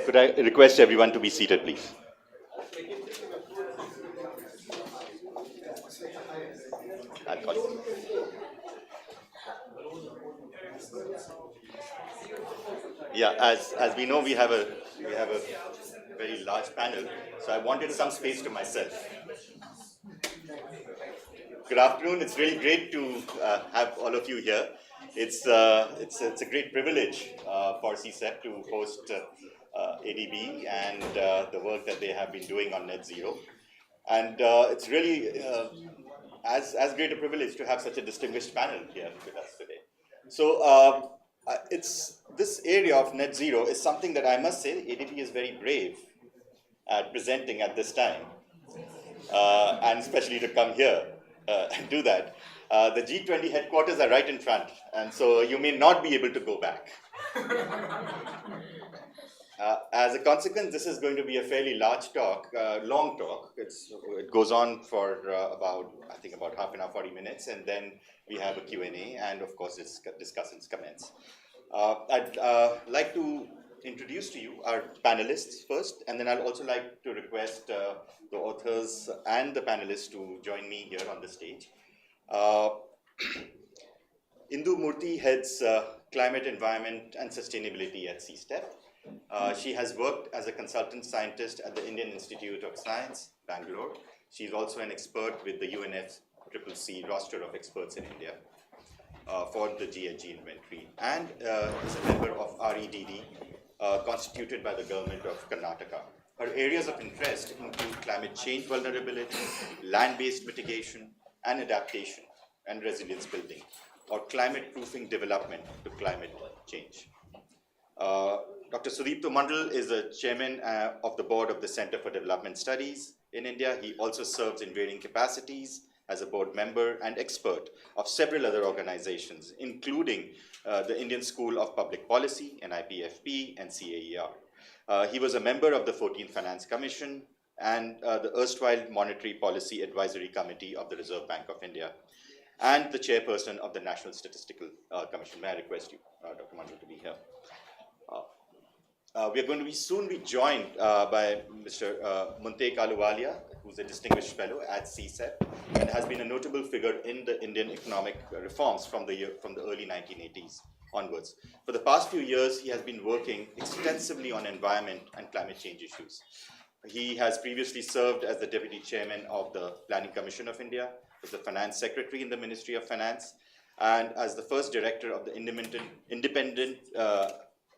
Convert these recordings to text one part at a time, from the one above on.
Could I request everyone to be seated, please? Yeah, as we know, we have a very large panel, so I wanted some space to myself. Good afternoon. It's really great to have all of you here. It's a great privilege for CSEP to host ADB and the work that they have been doing on net zero. And it's really as great a privilege to have such a distinguished panel here with us today. So it's this area of net zero is something that I must say ADB is very brave at presenting at this time, and especially to come here and do that. The G20 headquarters are right in front, and so you may not be able to go back. As a consequence, this is going to be a fairly large talk, long talk. It goes on for about half an hour, 40 minutes, and then we have a Q&A, and of course, discussants comments. I'd like to introduce to you our panelists first, and then I'll also like to request the authors and the panelists to join me here on the stage. Indu Murthy heads Climate, Environment and Sustainability at CSTEP. She has worked as a consultant scientist at the Indian Institute of Science, Bangalore. She's also an expert with the UNFCCC roster of experts in India for the GHG inventory, and is a member of REDD, constituted by the government of Karnataka. Her areas of interest include climate change vulnerability, land-based mitigation, and adaptation and resilience building, or climate-proofing development to climate change. Dr. Sudipto Mandal is the chairman of the board of the Center for Development Studies in India. He also serves in varying capacities as a board member and expert of several other organizations, including the Indian School of Public Policy, NIPFP, and CAER. He was a member of the 14th Finance Commission and the erstwhile Monetary Policy Advisory Committee of the Reserve Bank of India, and the chairperson of the National Statistical Commission. May I request you, Dr. Mandal, to be here? We are going to soon be joined by Mr. Munte Kaluwalia, who's a distinguished fellow at CSEP and has been a notable figure in the Indian economic reforms from the early 1980s onwards. For the past few years, he has been working extensively on environment and climate change issues. He has previously served as the Deputy Chairman of the Planning Commission of India, as the Finance Secretary in the Ministry of Finance, and as the first Director of the Independent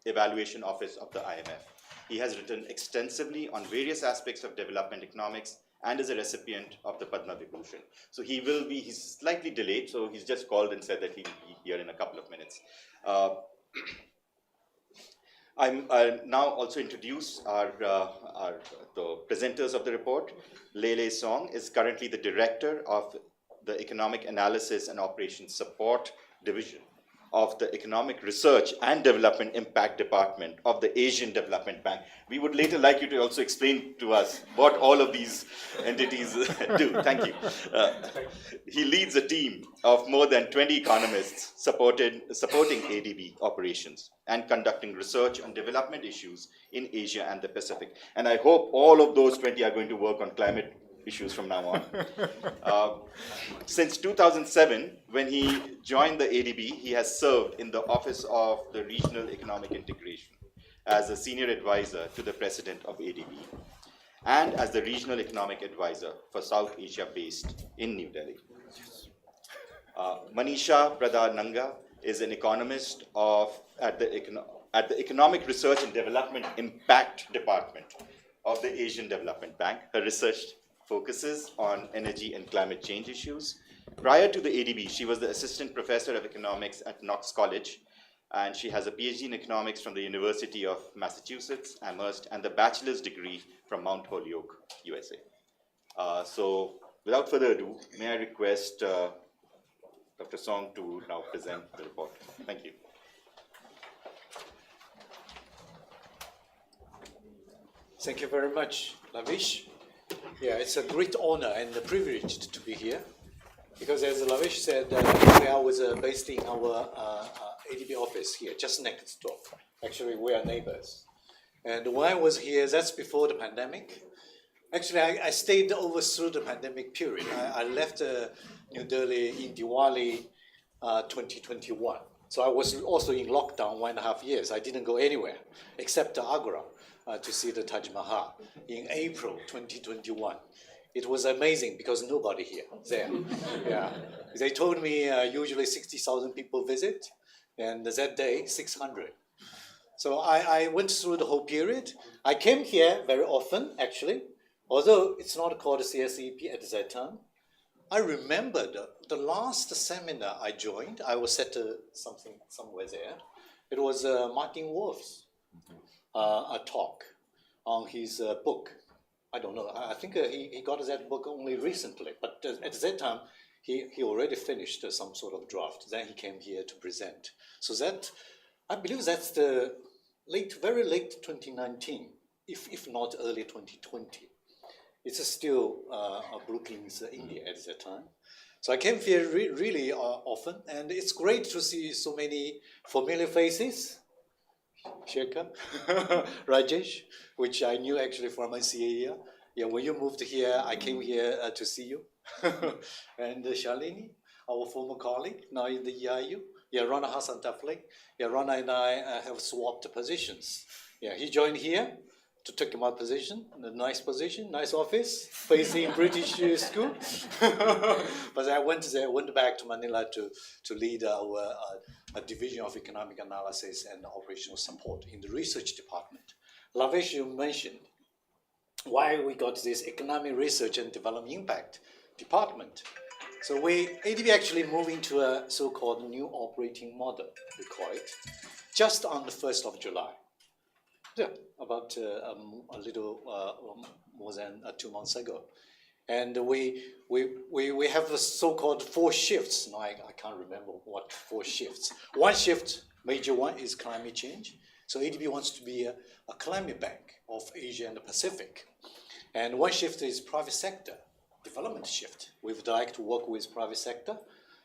Evaluation Office of the IMF. He has written extensively on various aspects of development economics and is a recipient of the Padma Vibhushan. So he's slightly delayed, so he's just called and said that he'll be here in a couple of minutes. I'll now also introduce the presenters of the report. Lele Song is currently the Director of the Economic Analysis and Operations Support Division of the Economic Research and Development Impact Department of the Asian Development Bank. We would later like you to also explain to us what all of these entities do. Thank you. He leads a team of more than 20 economists supporting ADB operations and conducting research on development issues in Asia and the Pacific. And I hope all of those 20 are going to work on climate issues from now on. Since 2007, when he joined the ADB, he has served in the Office of the Regional Economic Integration as a senior advisor to the president of ADB and as the regional economic advisor for South Asia based in New Delhi. Manisha Pradhananga is an economist at the Economic Research and Development Impact Department of the Asian Development Bank. Her research focuses on energy and climate change issues. Prior to the ADB, she was the assistant professor of economics at Knox College, and she has a PhD in economics from the University of Massachusetts, Amherst, and the bachelor's degree from Mount Holyoke, USA. So without further ado, may I request Dr. Song to now present the report. Thank you. Thank you very much, Lavish. Yeah, it's a great honor and a privilege to be here, because as Lavish said, I was based in our ADB office here, just next door. Actually, we are neighbors. And when I was here, that's before the pandemic. Actually, I stayed over through the pandemic period. I left New Delhi in Diwali 2021. So I was also in lockdown 1.5 years. I didn't go anywhere except to Agra to see the Taj Mahal in April 2021. It was amazing because nobody here there. Yeah, they told me usually 60,000 people visit, and that day 600. So I went through the whole period. I came here very often, actually, although it's not called CSEP at that time. I remember the last seminar I joined, I was at somewhere there. It was Martin Wolf's a talk on his book. I don't know, I think he got that book only recently, but at that time, he already finished some sort of draft. Then he came here to present. So that, I believe that's the very late 2019, if not early 2020. It's still Brookings, India at that time. So I came here really often, and it's great to see so many familiar faces. Shekhar, Rajesh, which I knew actually from ICA. Yeah, when you moved here, I came here to see you. And Shalini, our former colleague, now in the EIU. Yeah, Rana Hassan Taflik. Yeah, Rana and I have swapped positions. Yeah, he joined here to take my position, a nice position, nice office, facing British school. But I went back to Manila to lead our division of economic analysis and operational support in the research department. Lavesh, you mentioned why we got this economic research and development impact department. So ADB actually moved into a so-called new operating model, we call it, just on the 1st of July. Yeah, about a little more than 2 months ago. And we have the so-called 4 shifts. Now I can't remember what 4 shifts. One shift, major one, is climate change. So ADB wants to be a climate bank of Asia and the Pacific. And one shift is private sector, development shift. We would like to work with private sector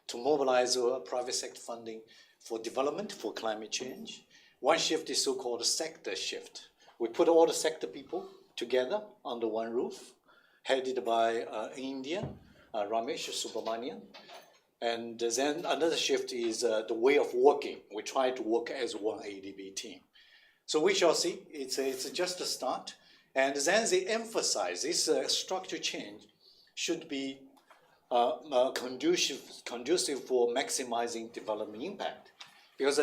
to mobilize private sector funding for development, for climate change. One shift is so-called sector shift. We put all the sector people together under one roof, headed by Indian, Ramesh Subramanian. And then another shift is the way of working. We try to work as one ADB team. So we shall see. It's just a start. And then they emphasize this structure change should be conducive for maximizing development impact. Because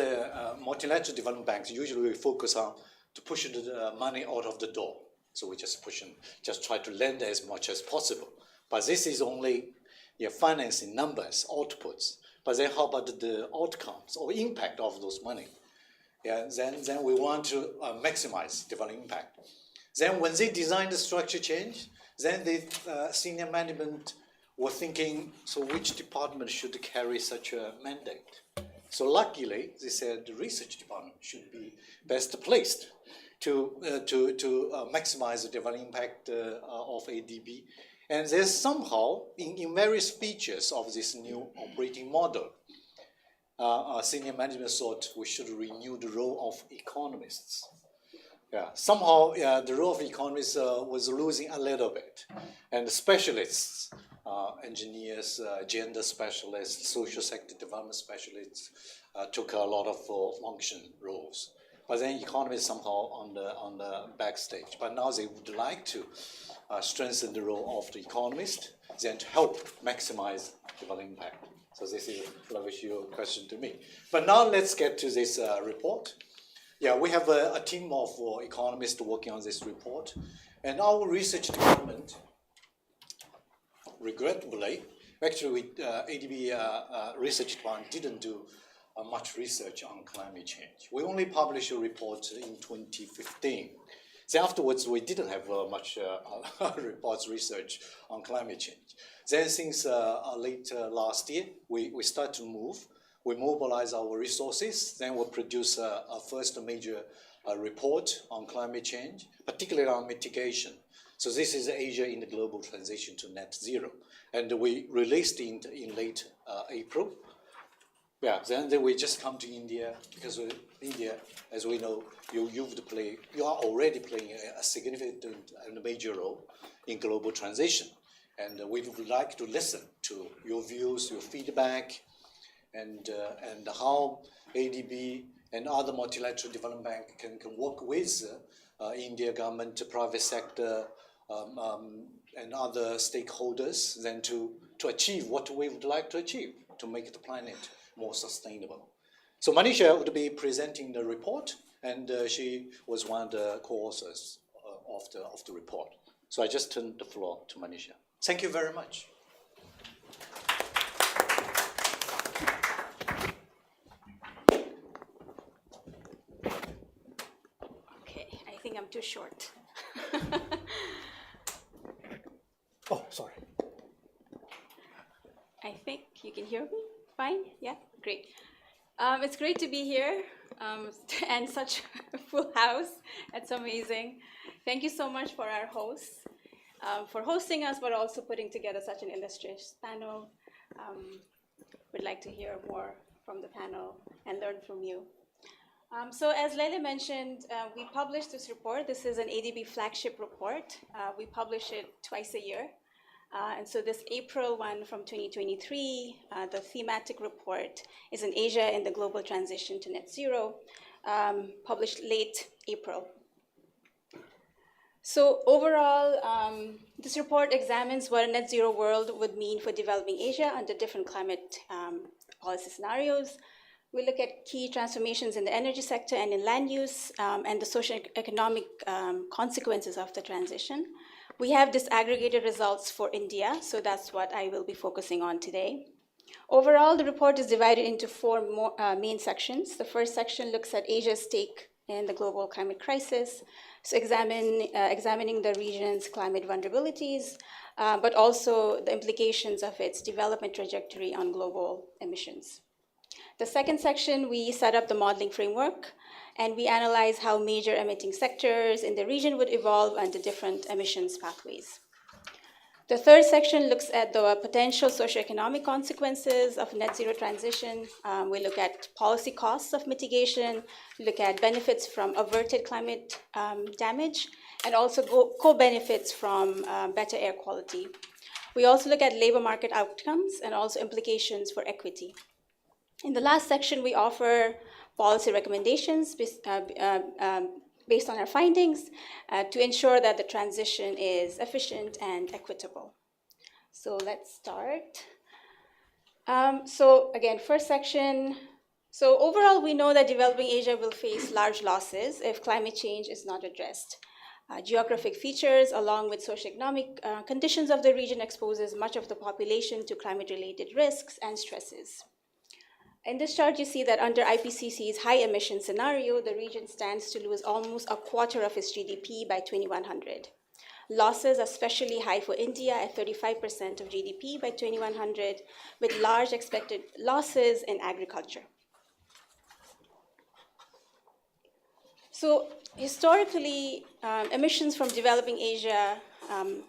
multilateral development banks usually focus on to push the money out of the door. So we just try to lend as much as possible. But this is only financing numbers, outputs. But then how about the outcomes or impact of those money? Yeah, then we want to maximize development impact. Then when they designed the structure change, then the senior management were thinking, so which department should carry such a mandate? So luckily, they said the research department should be best placed to maximize the development impact of ADB. And there's somehow, in various features of this new operating model, senior management thought we should renew the role of economists. Yeah, somehow the role of economists was losing a little bit. And the specialists, engineers, gender specialists, social sector development specialists took a lot of function roles. But then economists somehow on the backstage. But now they would like to strengthen the role of the economist, then to help maximize development impact. So this is your question to me. But now let's get to this report. Yeah, we have a team of economists working on this report. And our research department, regrettably, actually ADB research department didn't do much research on climate change. We only published a report in 2015. So afterwards, we didn't have much reports research on climate change. Then since late last year, we start to move. We mobilize our resources. Then we'll produce a first major report on climate change, particularly on mitigation. So this is Asia in the global transition to net zero. And we released it in late April. Yeah, then we just come to India because India, as we know, you are already playing a significant and major role in global transition. And we would like to listen to your views, your feedback, and how ADB and other multilateral development bank can work with India government, private sector, and other stakeholders then to achieve what we would like to achieve, to make the planet more sustainable. So Manisha would be presenting the report, and she was one of the co-authors of the report. So I just turn the floor to Manisha. Thank you very much. Okay, I think I'm too short. Oh, sorry. I think you can hear me fine? Yeah, great. It's great to be here and such a full house. That's amazing. Thank you so much for our hosts for hosting us, but also putting together such an illustrious panel. We'd like to hear more from the panel and learn from you. So as Leila mentioned, we published this report. This is an ADB flagship report. We publish it twice a year. And so this April one from 2023, the thematic report is in Asia in the global transition to net zero, published late April. So overall, this report examines what a net zero world would mean for developing Asia under different climate policy scenarios. We look at key transformations in the energy sector and in land use and the socioeconomic consequences of the transition. We have disaggregated results for India, so that's what I will be focusing on today. Overall, the report is divided into four main sections. The first section looks at Asia's stake in the global climate crisis, so examining the region's climate vulnerabilities, but also the implications of its development trajectory on global emissions. The second section, we set up the modeling framework, and we analyze how major emitting sectors in the region would evolve under different emissions pathways. The third section looks at the potential socioeconomic consequences of net zero transition. We look at policy costs of mitigation, look at benefits from averted climate damage, and also co-benefits from better air quality. We also look at labor market outcomes and also implications for equity. In the last section, we offer policy recommendations based on our findings to ensure that the transition is efficient and equitable. So let's start. So again, first section. So overall, we know that developing Asia will face large losses if climate change is not addressed. Geographic features along with socioeconomic conditions of the region exposes much of the population to climate-related risks and stresses. In this chart, you see that under IPCC's high emission scenario, the region stands to lose almost a quarter of its GDP by 2100. Losses are especially high for India at 35% of GDP by 2100, with large expected losses in agriculture. So historically, emissions from developing Asia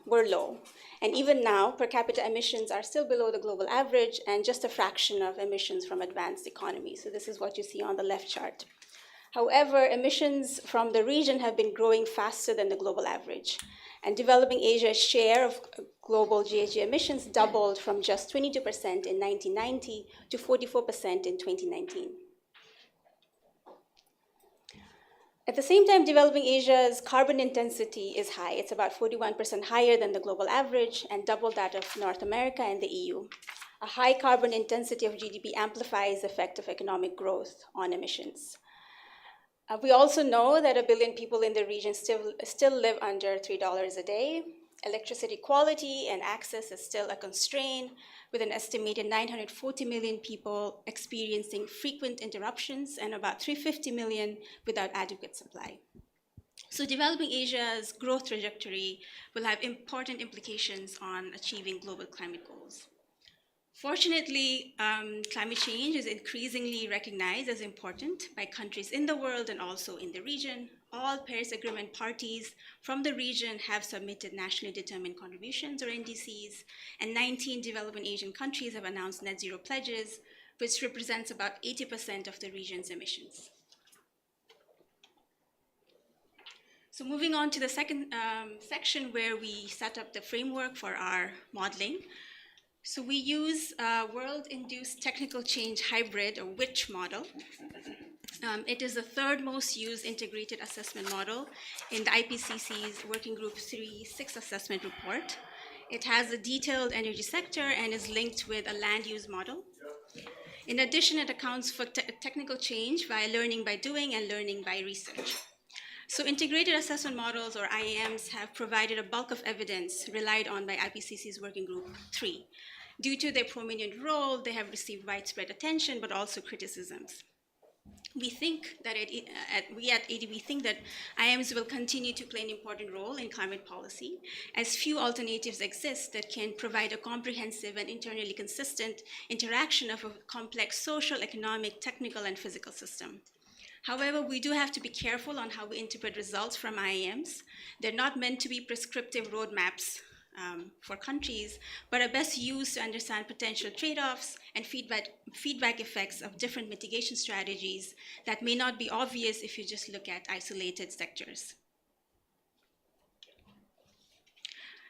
were low. And even now, per capita emissions are still below the global average and just a fraction of emissions from advanced economies. So this is what you see on the left chart. However, emissions from the region have been growing faster than the global average. And developing Asia's share of global GHG emissions doubled from just 22% in 1990 to 44% in 2019. At the same time, developing Asia's carbon intensity is high. It's about 41% higher than the global average and double that of North America and the EU. A high carbon intensity of GDP amplifies the effect of economic growth on emissions. We also know that 1 billion people in the region still live under $3 a day. Electricity quality and access is still a constraint, with an estimated 940 million people experiencing frequent interruptions and about 350 million without adequate supply. So developing Asia's growth trajectory will have important implications on achieving global climate goals. Fortunately, climate change is increasingly recognized as important by countries in the world and also in the region. All Paris Agreement parties from the region have submitted nationally determined contributions, or NDCs, and 19 developing Asian countries have announced net zero pledges, which represents about 80% of the region's emissions. So moving on to the second section where we set up the framework for our modeling. So we use World-Induced Technical Change Hybrid, or WITCH model. It is the third most used integrated assessment model in the IPCC's Working Group 3.6 assessment report. It has a detailed energy sector and is linked with a land use model. In addition, it accounts for technical change via learning by doing and learning by research. So integrated assessment models, or IAMs, have provided a bulk of evidence relied on by IPCC's Working Group 3. Due to their prominent role, they have received widespread attention, but also criticisms. We think that we at ADB think that IAMs will continue to play an important role in climate policy, as few alternatives exist that can provide a comprehensive and internally consistent interaction of a complex social, economic, technical, and physical system. However, we do have to be careful on how we interpret results from IAMs. They're not meant to be prescriptive roadmaps for countries, but are best used to understand potential trade-offs and feedback effects of different mitigation strategies that may not be obvious if you just look at isolated sectors.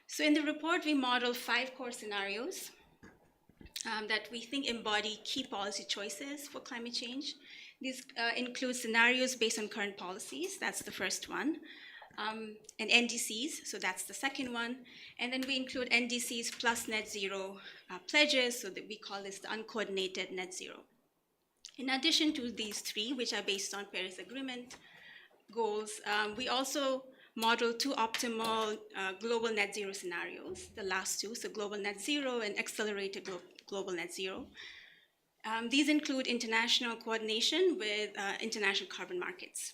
So in the report, we model 5 core scenarios that we think embody key policy choices for climate change. These include scenarios based on current policies, that's the first one, and NDCs, so that's the second one. And then we include NDCs plus net zero pledges, so that we call this the uncoordinated net zero. In addition to these 3, which are based on Paris Agreement goals, we also model 2 optimal global net zero scenarios, the last 2, so global net zero and accelerated global net zero. These include international coordination with international carbon markets.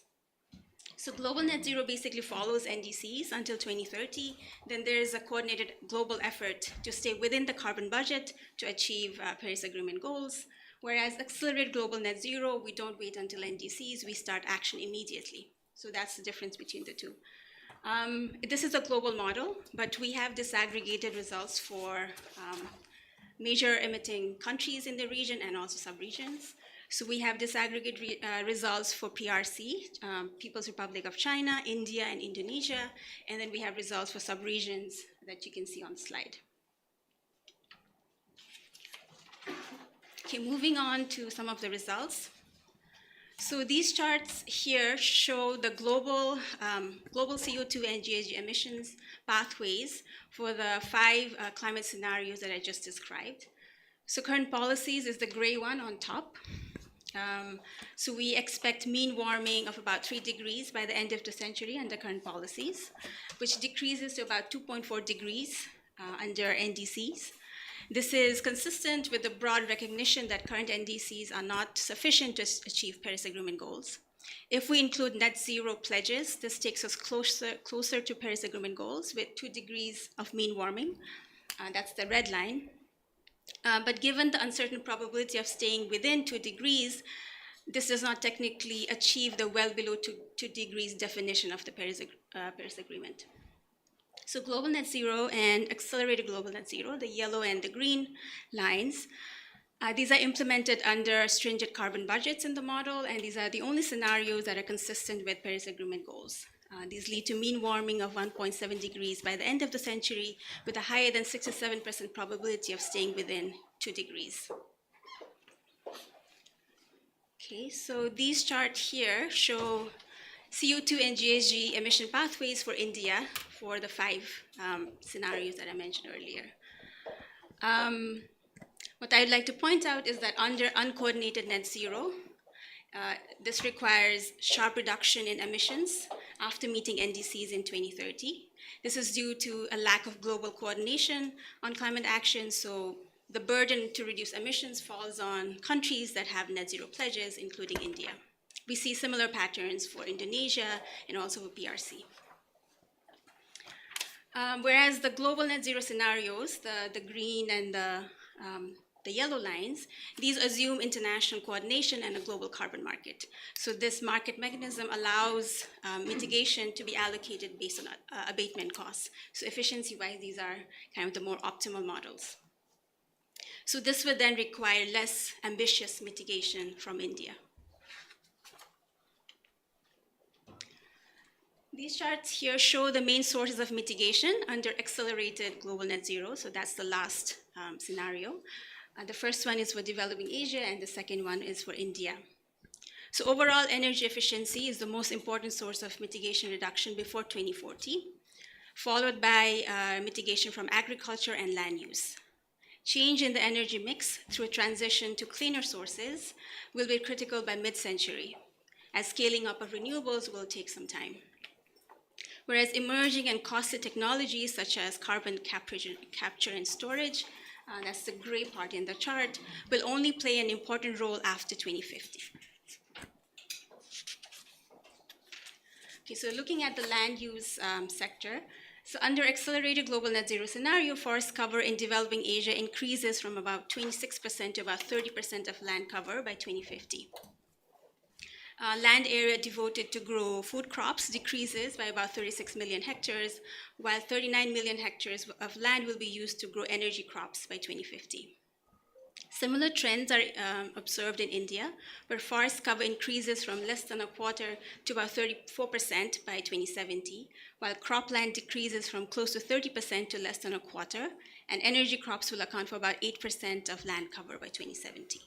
So global net zero basically follows NDCs until 2030. Then there is a coordinated global effort to stay within the carbon budget to achieve Paris Agreement goals. Whereas accelerated global net zero, we don't wait until NDCs, we start action immediately. So that's the difference between the 2. This is a global model, but we have disaggregated results for major emitting countries in the region and also subregions. So we have disaggregated results for PRC, People's Republic of China, India, and Indonesia, and then we have results for subregions that you can see on the slide. Okay, moving on to some of the results. So these charts here show the global CO2 and GHG emissions pathways for the 5 climate scenarios that I just described. So current policies is the gray one on top. So we expect mean warming of about 3 degrees by the end of the century under current policies, which decreases to about 2.4 degrees under NDCs. This is consistent with the broad recognition that current NDCs are not sufficient to achieve Paris Agreement goals. If we include net zero pledges, this takes us closer to Paris Agreement goals with 2 degrees of mean warming. That's the red line. But given the uncertain probability of staying within 2 degrees, this does not technically achieve the well below 2 degrees definition of the Paris Agreement. So global net zero and accelerated global net zero, the yellow and the green lines, these are implemented under stringent carbon budgets in the model, and these are the only scenarios that are consistent with Paris Agreement goals. These lead to mean warming of 1.7 degrees by the end of the century, with a higher than 67% probability of staying within 2 degrees. Okay, so these charts here show CO2 and GHG emission pathways for India for the 5 scenarios that I mentioned earlier. What I'd like to point out is that under uncoordinated net zero, this requires sharp reduction in emissions after meeting NDCs in 2030. This is due to a lack of global coordination on climate action, so the burden to reduce emissions falls on countries that have net zero pledges, including India. We see similar patterns for Indonesia and also for PRC. Whereas the global net zero scenarios, the green and the yellow lines, these assume international coordination and a global carbon market. So this market mechanism allows mitigation to be allocated based on abatement costs. So efficiency-wise, these are kind of the more optimal models. So this would then require less ambitious mitigation from India. These charts here show the main sources of mitigation under accelerated global net zero. So that's the last scenario. The first one is for developing Asia, and the second one is for India. So overall energy efficiency is the most important source of mitigation reduction before 2040, followed by mitigation from agriculture and land use. Change in the energy mix through a transition to cleaner sources will be critical by mid-century, as scaling up of renewables will take some time. Whereas emerging and costly technologies such as carbon capture and storage, that's the gray part in the chart, will only play an important role after 2050. Okay, so looking at the land use sector, so under accelerated global net zero scenario, forest cover in developing Asia increases from about 26% to about 30% of land cover by 2050. Land area devoted to grow food crops decreases by about 36 million hectares, while 39 million hectares of land will be used to grow energy crops by 2050. Similar trends are observed in India, where forest cover increases from less than a quarter to about 34% by 2070, while cropland decreases from close to 30% to less than a quarter, and energy crops will account for about 8% of land cover by 2070.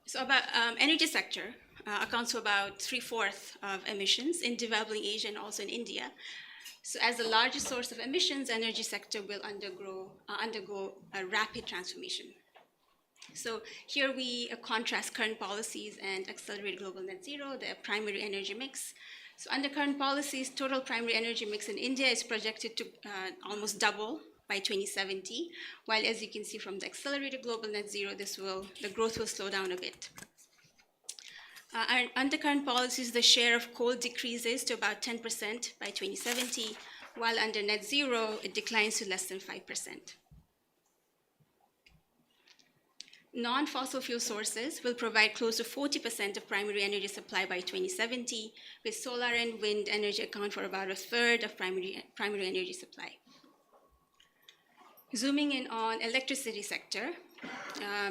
So about energy sector accounts for about 3/4 of emissions in developing Asia and also in India. So as the largest source of emissions, energy sector will undergo a rapid transformation. So here we contrast current policies and accelerated global net zero, the primary energy mix. So under current policies, total primary energy mix in India is projected to almost double by 2070, while as you can see from the accelerated global net zero, the growth will slow down a bit. Under current policies, the share of coal decreases to about 10% by 2070, while under net zero, it declines to less than 5%. Non-fossil fuel sources will provide close to 40% of primary energy supply by 2070, with solar and wind energy account for about a third of primary energy supply. Zooming in on electricity sector,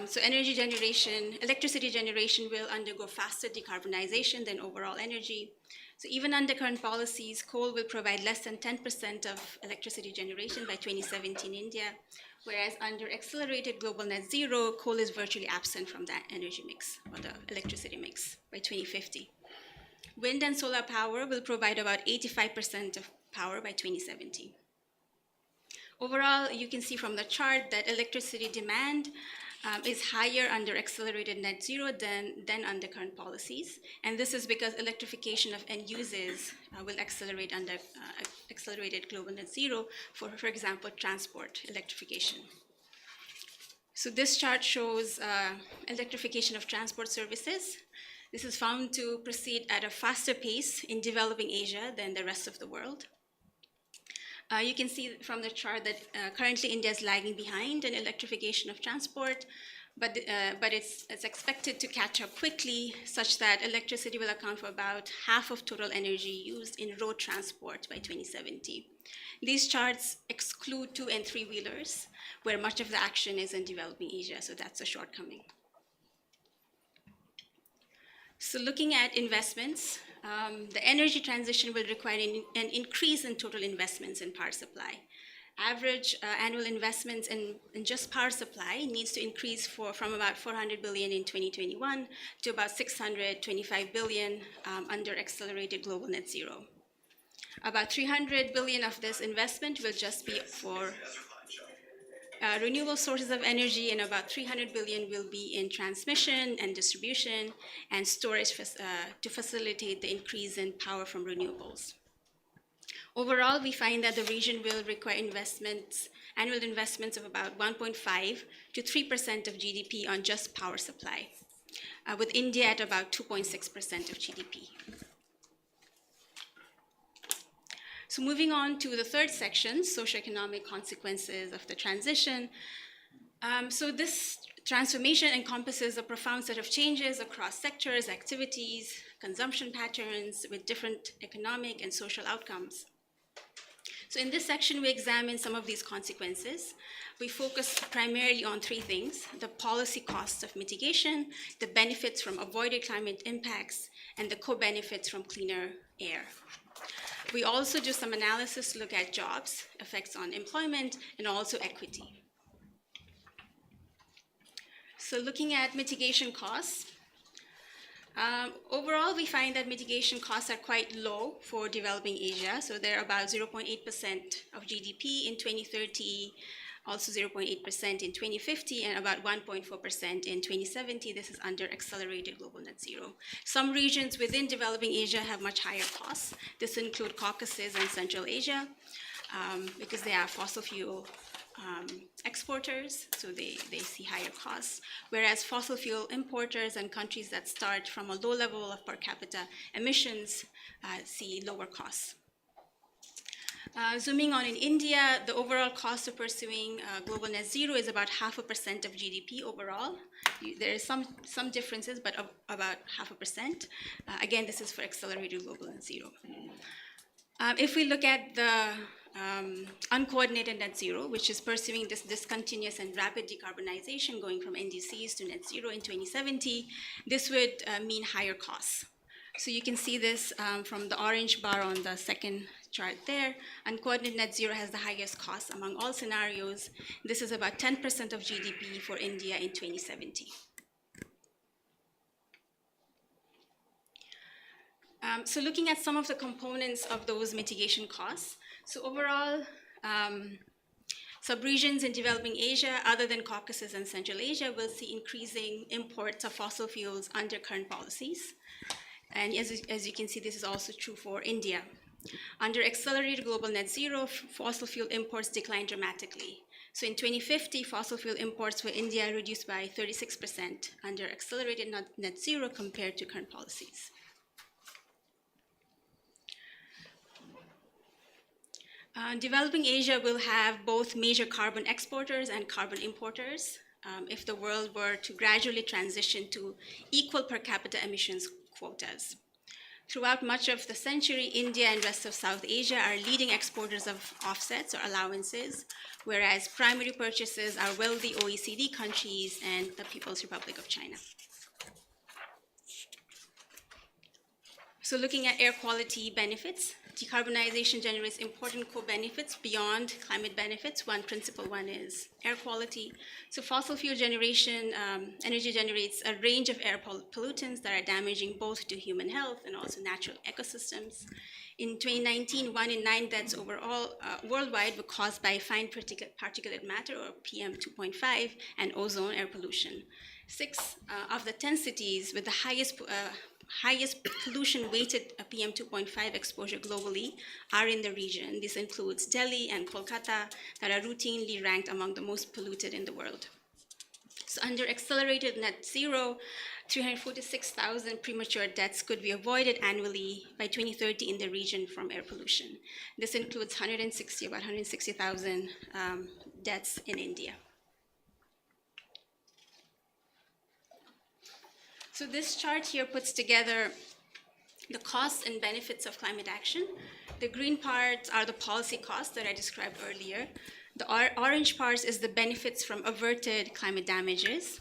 so electricity generation will undergo faster decarbonization than overall energy. So even under current policies, coal will provide less than 10% of electricity generation by 2070 in India, whereas under accelerated global net zero, coal is virtually absent from that energy mix or the electricity mix by 2050. Wind and solar power will provide about 85% of power by 2070. Overall, you can see from the chart that electricity demand is higher under accelerated net zero than under current policies. And this is because electrification of end uses will accelerate under accelerated global net zero, for example, transport electrification. So this chart shows electrification of transport services. This is found to proceed at a faster pace in developing Asia than the rest of the world. You can see from the chart that currently India is lagging behind in electrification of transport, but it's expected to catch up quickly, such that electricity will account for about half of total energy used in road transport by 2070. These charts exclude 2- and 3-wheelers, where much of the action is in developing Asia, so that's a shortcoming. So looking at investments, the energy transition will require an increase in total investments in power supply. Average annual investments in just power supply needs to increase from about 400 billion in 2021 to about 625 billion under accelerated global net zero. About 300 billion of this investment will just be for renewable sources of energy, and about 300 billion will be in transmission and distribution and storage to facilitate the increase in power from renewables. Overall, we find that the region will require annual investments of about 1.5 to 3% of GDP on just power supply, with India at about 2.6% of GDP. So moving on to the third section, socioeconomic consequences of the transition. So this transformation encompasses a profound set of changes across sectors, activities, consumption patterns with different economic and social outcomes. So in this section, we examine some of these consequences. We focus primarily on three things: the policy costs of mitigation, the benefits from avoided climate impacts, and the co-benefits from cleaner air. We also do some analysis to look at jobs, effects on employment, and also equity. So looking at mitigation costs, overall, we find that mitigation costs are quite low for developing Asia. So they're about 0.8% of GDP in 2030, also 0.8% in 2050, and about 1.4% in 2070. This is under accelerated global net zero. Some regions within developing Asia have much higher costs. This includes Caucasus and Central Asia, because they are fossil fuel exporters, so they see higher costs, whereas fossil fuel importers and countries that start from a low level of per capita emissions see lower costs. Zooming on in India, the overall cost of pursuing global net zero is about 0.5% of GDP overall. There is some differences, but about 0.5%. Again, this is for accelerated global net zero. If we look at the uncoordinated net zero, which is pursuing this discontinuous and rapid decarbonization going from NDCs to net zero in 2070, this would mean higher costs. So you can see this from the orange bar on the second chart there. Uncoordinated net zero has the highest cost among all scenarios. This is about 10% of GDP for India in 2070. So looking at some of the components of those mitigation costs. So overall, subregions in developing Asia, other than Caucasus and Central Asia, will see increasing imports of fossil fuels under current policies. And as you can see, this is also true for India. Under accelerated global net zero, fossil fuel imports decline dramatically. So in 2050, fossil fuel imports for India are reduced by 36% under accelerated net zero compared to current policies. Developing Asia will have both major carbon exporters and carbon importers if the world were to gradually transition to equal per capita emissions quotas. Throughout much of the century, India and rest of South Asia are leading exporters of offsets or allowances, whereas primary purchases are wealthy OECD countries and the People's Republic of China. So looking at air quality benefits, decarbonization generates important co-benefits beyond climate benefits. One principal one is air quality. So fossil fuel generation, energy generates a range of air pollutants that are damaging both to human health and also natural ecosystems. In 2019, 1 in 9 deaths overall worldwide were caused by fine particulate matter, or PM 2.5, and ozone air pollution. 6 of the 10 cities with the highest pollution-weighted PM 2.5 exposure globally are in the region. This includes Delhi and Kolkata, that are routinely ranked among the most polluted in the world. So under accelerated net zero, 346,000 premature deaths could be avoided annually by 2030 in the region from air pollution. This includes about 160,000 deaths in India. So this chart here puts together the costs and benefits of climate action. The green parts are the policy costs that I described earlier. The orange parts is the benefits from averted climate damages,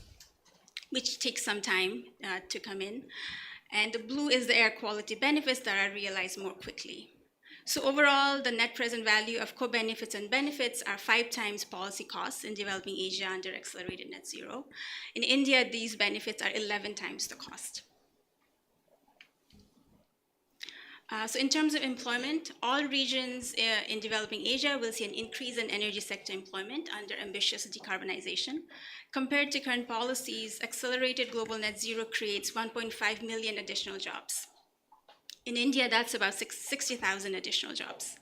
which takes some time to come in. And the blue is the air quality benefits that are realized more quickly. So overall, the net present value of co-benefits and benefits are 5 times policy costs in developing Asia under accelerated net zero. In India, these benefits are 11 times the cost. So in terms of employment, all regions in developing Asia will see an increase in energy sector employment under ambitious decarbonization. Compared to current policies, accelerated global net zero creates 1.5 million additional jobs. In India, that's about 60,000 additional jobs.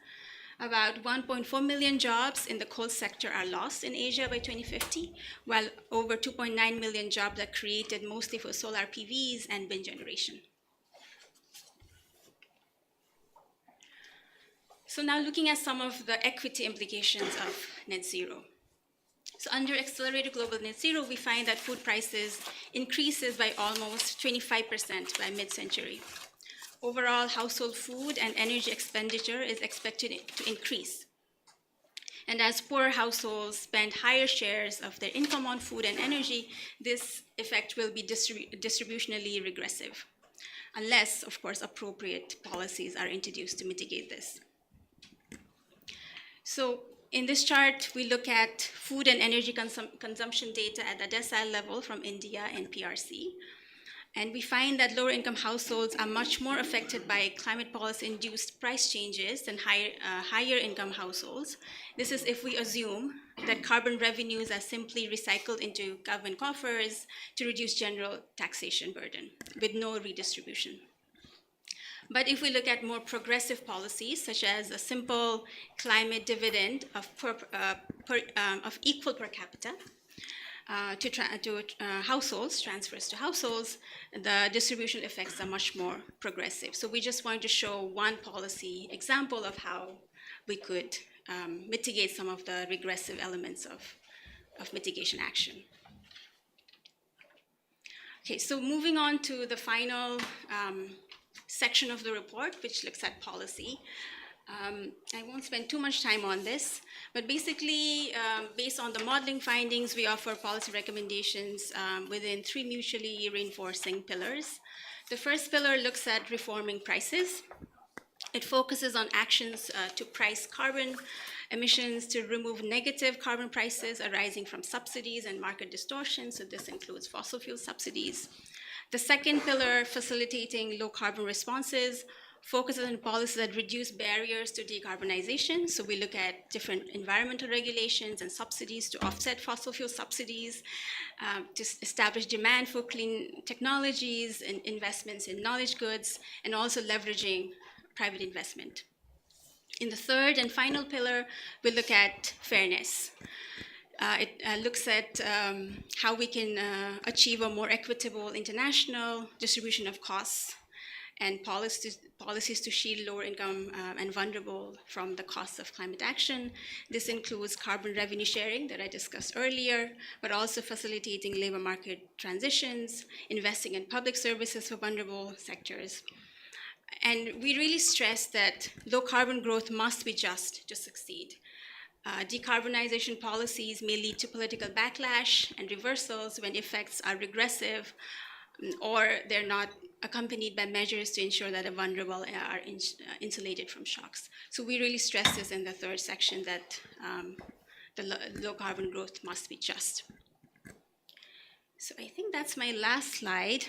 About 1.4 million jobs in the coal sector are lost in Asia by 2050, while over 2.9 million jobs are created mostly for solar PVs and wind generation. So now looking at some of the equity implications of net zero. So under accelerated global net zero, we find that food prices increases by almost 25% by mid-century. Overall, household food and energy expenditure is expected to increase And as poorer households spend higher shares of their income on food and energy, this effect will be distributionally regressive, unless, of course, appropriate policies are introduced to mitigate this. So in this chart, we look at food and energy consumption data at the decile level from India and PRC. And we find that lower income households are much more affected by climate policy-induced price changes than higher income households. This is if we assume that carbon revenues are simply recycled into government coffers to reduce general taxation burden with no redistribution. But if we look at more progressive policies, such as a simple climate dividend of equal per capita, to households, transfers to households, the distribution effects are much more progressive. So we just wanted to show one policy example of how we could mitigate some of the regressive elements of mitigation action. Okay, so moving on to the final section of the report, which looks at policy. I won't spend too much time on this, but basically, based on the modeling findings, we offer policy recommendations within 3 mutually reinforcing pillars. The first pillar looks at reforming prices. It focuses on actions to price carbon emissions to remove negative carbon prices arising from subsidies and market distortion. So this includes fossil fuel subsidies. The second pillar, facilitating low carbon responses, focuses on policies that reduce barriers to decarbonization. So we look at different environmental regulations and subsidies to offset fossil fuel subsidies, to establish demand for clean technologies and investments in knowledge goods, and also leveraging private investment. In the third and final pillar, we look at fairness. It looks at how we can achieve a more equitable international distribution of costs and policies to shield lower income and vulnerable from the costs of climate action. This includes carbon revenue sharing that I discussed earlier, but also facilitating labor market transitions, investing in public services for vulnerable sectors. And we really stress that low carbon growth must be just to succeed. Decarbonization policies may lead to political backlash and reversals when effects are regressive or they're not accompanied by measures to ensure that the vulnerable are insulated from shocks. So we really stress this in the third section, that the low carbon growth must be just. So I think that's my last slide.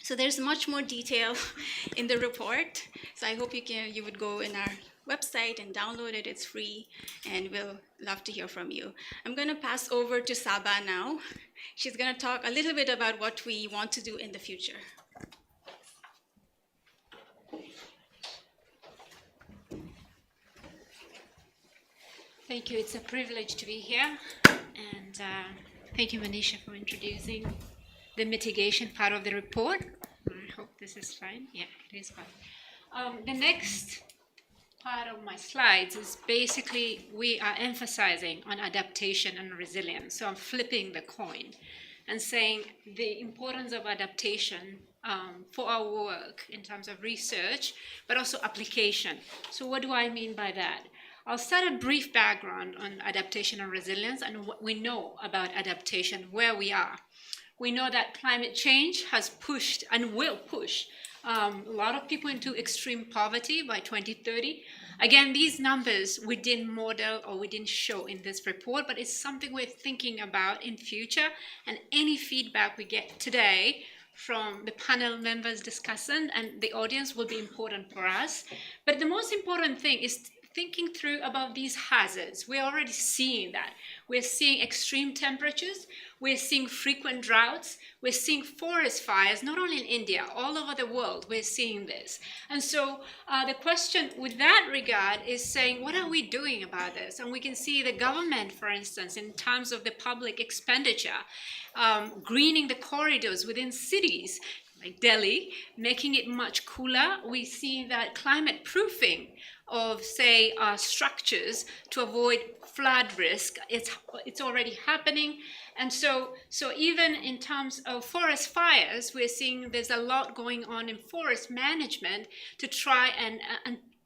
So there's much more detail in the report. So I hope you would go in our website and download it. It's free, and we'll love to hear from you. I'm going to pass over to Saba now. She's going to talk a little bit about what we want to do in the future. Thank you. It's a privilege to be here. And thank you, Manisha, for introducing the mitigation part of the report. I hope this is fine. Yeah, it is fine. The next part of my slides is basically we are emphasizing on adaptation and resilience. So I'm flipping the coin and saying the importance of adaptation for our work in terms of research, but also application. So what do I mean by that? I'll start a brief background on adaptation and resilience and what we know about adaptation, where we are. We know that climate change has pushed and will push a lot of people into extreme poverty by 2030. Again, these numbers we didn't model or we didn't show in this report, but it's something we're thinking about in future. And any feedback we get today from the panel members discussing and the audience will be important for us. But the most important thing is thinking through about these hazards. We're already seeing that. We're seeing extreme temperatures. We're seeing frequent droughts. We're seeing forest fires, not only in India, all over the world, we're seeing this. And so the question with that regard is saying, what are we doing about this? And we can see the government, for instance, in terms of the public expenditure, greening the corridors within cities, like Delhi, making it much cooler. We see that climate proofing of, say, structures to avoid flood risk, it's already happening. And so even in terms of forest fires, we're seeing there's a lot going on in forest management to try and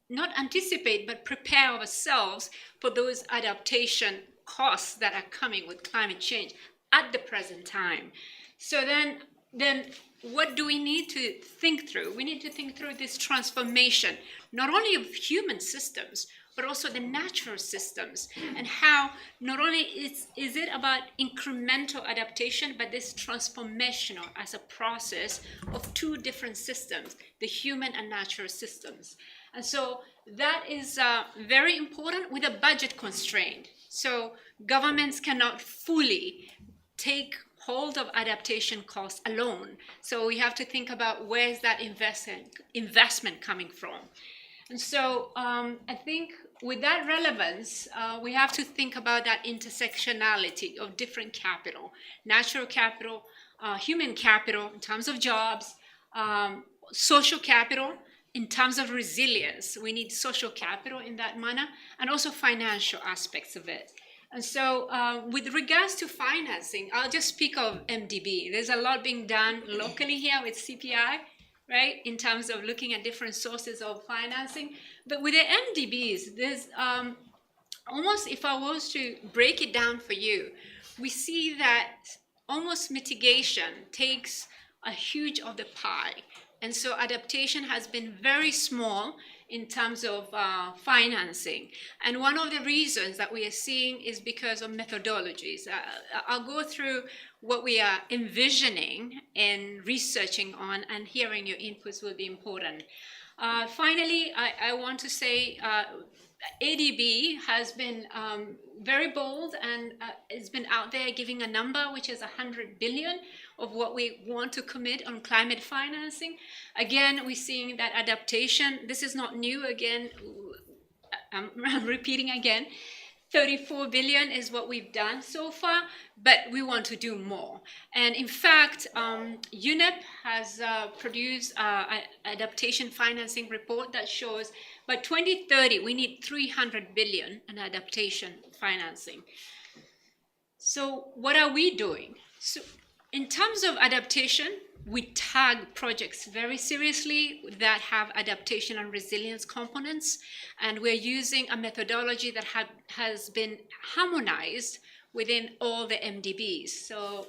not anticipate, but prepare ourselves for those adaptation costs that are coming with climate change at the present time. So then what do we need to think through? We need to think through this transformation, not only of human systems, but also the natural systems, and how not only is it about incremental adaptation, but this transformational as a process of two different systems, the human and natural systems. And so that is very important with a budget constraint. So governments cannot fully take hold of adaptation costs alone. So we have to think about where is that investment coming from. And so I think with that relevance, we have to think about that intersectionality of different capital, natural capital, human capital in terms of jobs, social capital in terms of resilience. We need social capital in that manner, and also financial aspects of it. And so with regards to financing, I'll just speak of MDB. There's a lot being done locally here with CPI, right, in terms of looking at different sources of financing. But with the MDBs, there's almost, if I was to break it down for you, we see that almost mitigation takes a huge of the pie. And so adaptation has been very small in terms of financing. And one of the reasons that we are seeing is because of methodologies. I'll go through what we are envisioning and researching on, and hearing your inputs will be important. Finally, I want to say ADB has been very bold, and it's been out there giving a number, which is 100 billion of what we want to commit on climate financing. Again, we're seeing that adaptation, this is not new. Again, I'm repeating again, 34 billion is what we've done so far, but we want to do more. And in fact, UNEP has produced an adaptation financing report that shows by 2030, we need 300 billion in adaptation financing. So what are we doing? So in terms of adaptation, we tag projects very seriously that have adaptation and resilience components, and we're using a methodology that has been harmonized within all the MDBs. So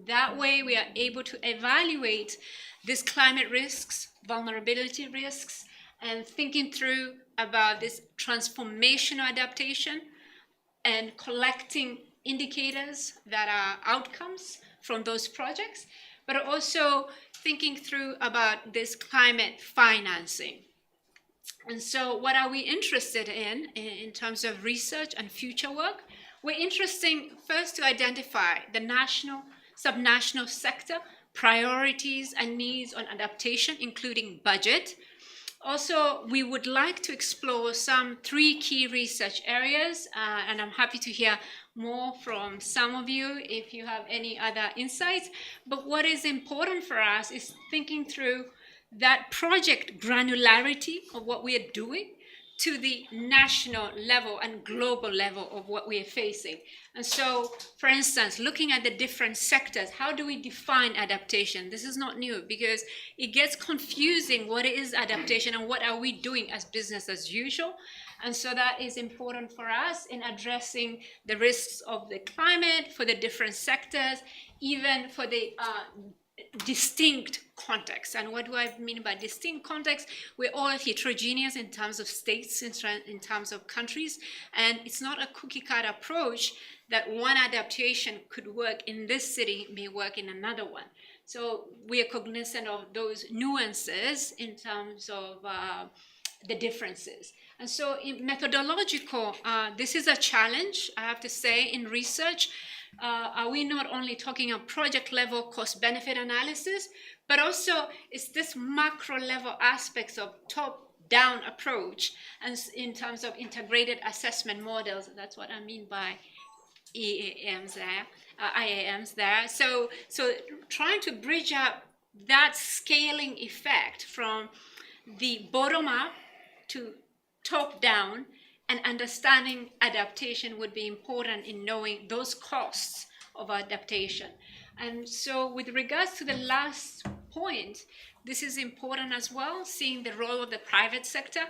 that way we are able to evaluate these climate risks, vulnerability risks, and thinking through about this transformational adaptation and collecting indicators that are outcomes from those projects, but also thinking through about this climate financing. And so what are we interested in terms of research and future work? We're interested first to identify the national, subnational sector priorities and needs on adaptation, including budget. Also, we would like to explore some 3 key research areas, and I'm happy to hear more from some of you if you have any other insights. But what is important for us is thinking through that project granularity of what we are doing to the national level and global level of what we are facing. And so, for instance, looking at the different sectors, how do we define adaptation? This is not new because it gets confusing what is adaptation and what are we doing as business as usual. And so that is important for us in addressing the risks of the climate for the different sectors, even for the distinct context. And what do I mean by distinct context? We're all heterogeneous in terms of states, in terms of countries, and it's not a cookie cutter approach that one adaptation could work in this city may work in another one. So we are cognizant of those nuances in terms of the differences. And so in methodological, this is a challenge, I have to say, in research. Are we not only talking on project level cost benefit analysis, but also it's this macro level aspects of top down approach, and in terms of integrated assessment models. That's what I mean by IAMs there. So trying to bridge up that scaling effect from the bottom up to top down, and understanding adaptation would be important in knowing those costs of adaptation. And so with regards to the last point, this is important as well, seeing the role of the private sector.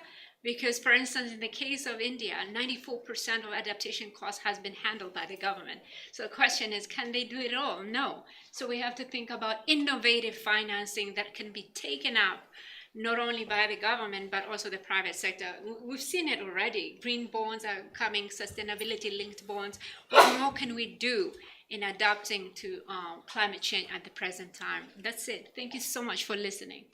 Because, for instance, in the case of India, 94% of adaptation costs has been handled by the government. So the question is, can they do it all? No. So we have to think about innovative financing that can be taken up not only by the government, but also the private sector. We've seen it already. Green bonds are coming, sustainability-linked bonds. What more can we do in adapting to climate change at the present time? That's it. Thank you so much for listening.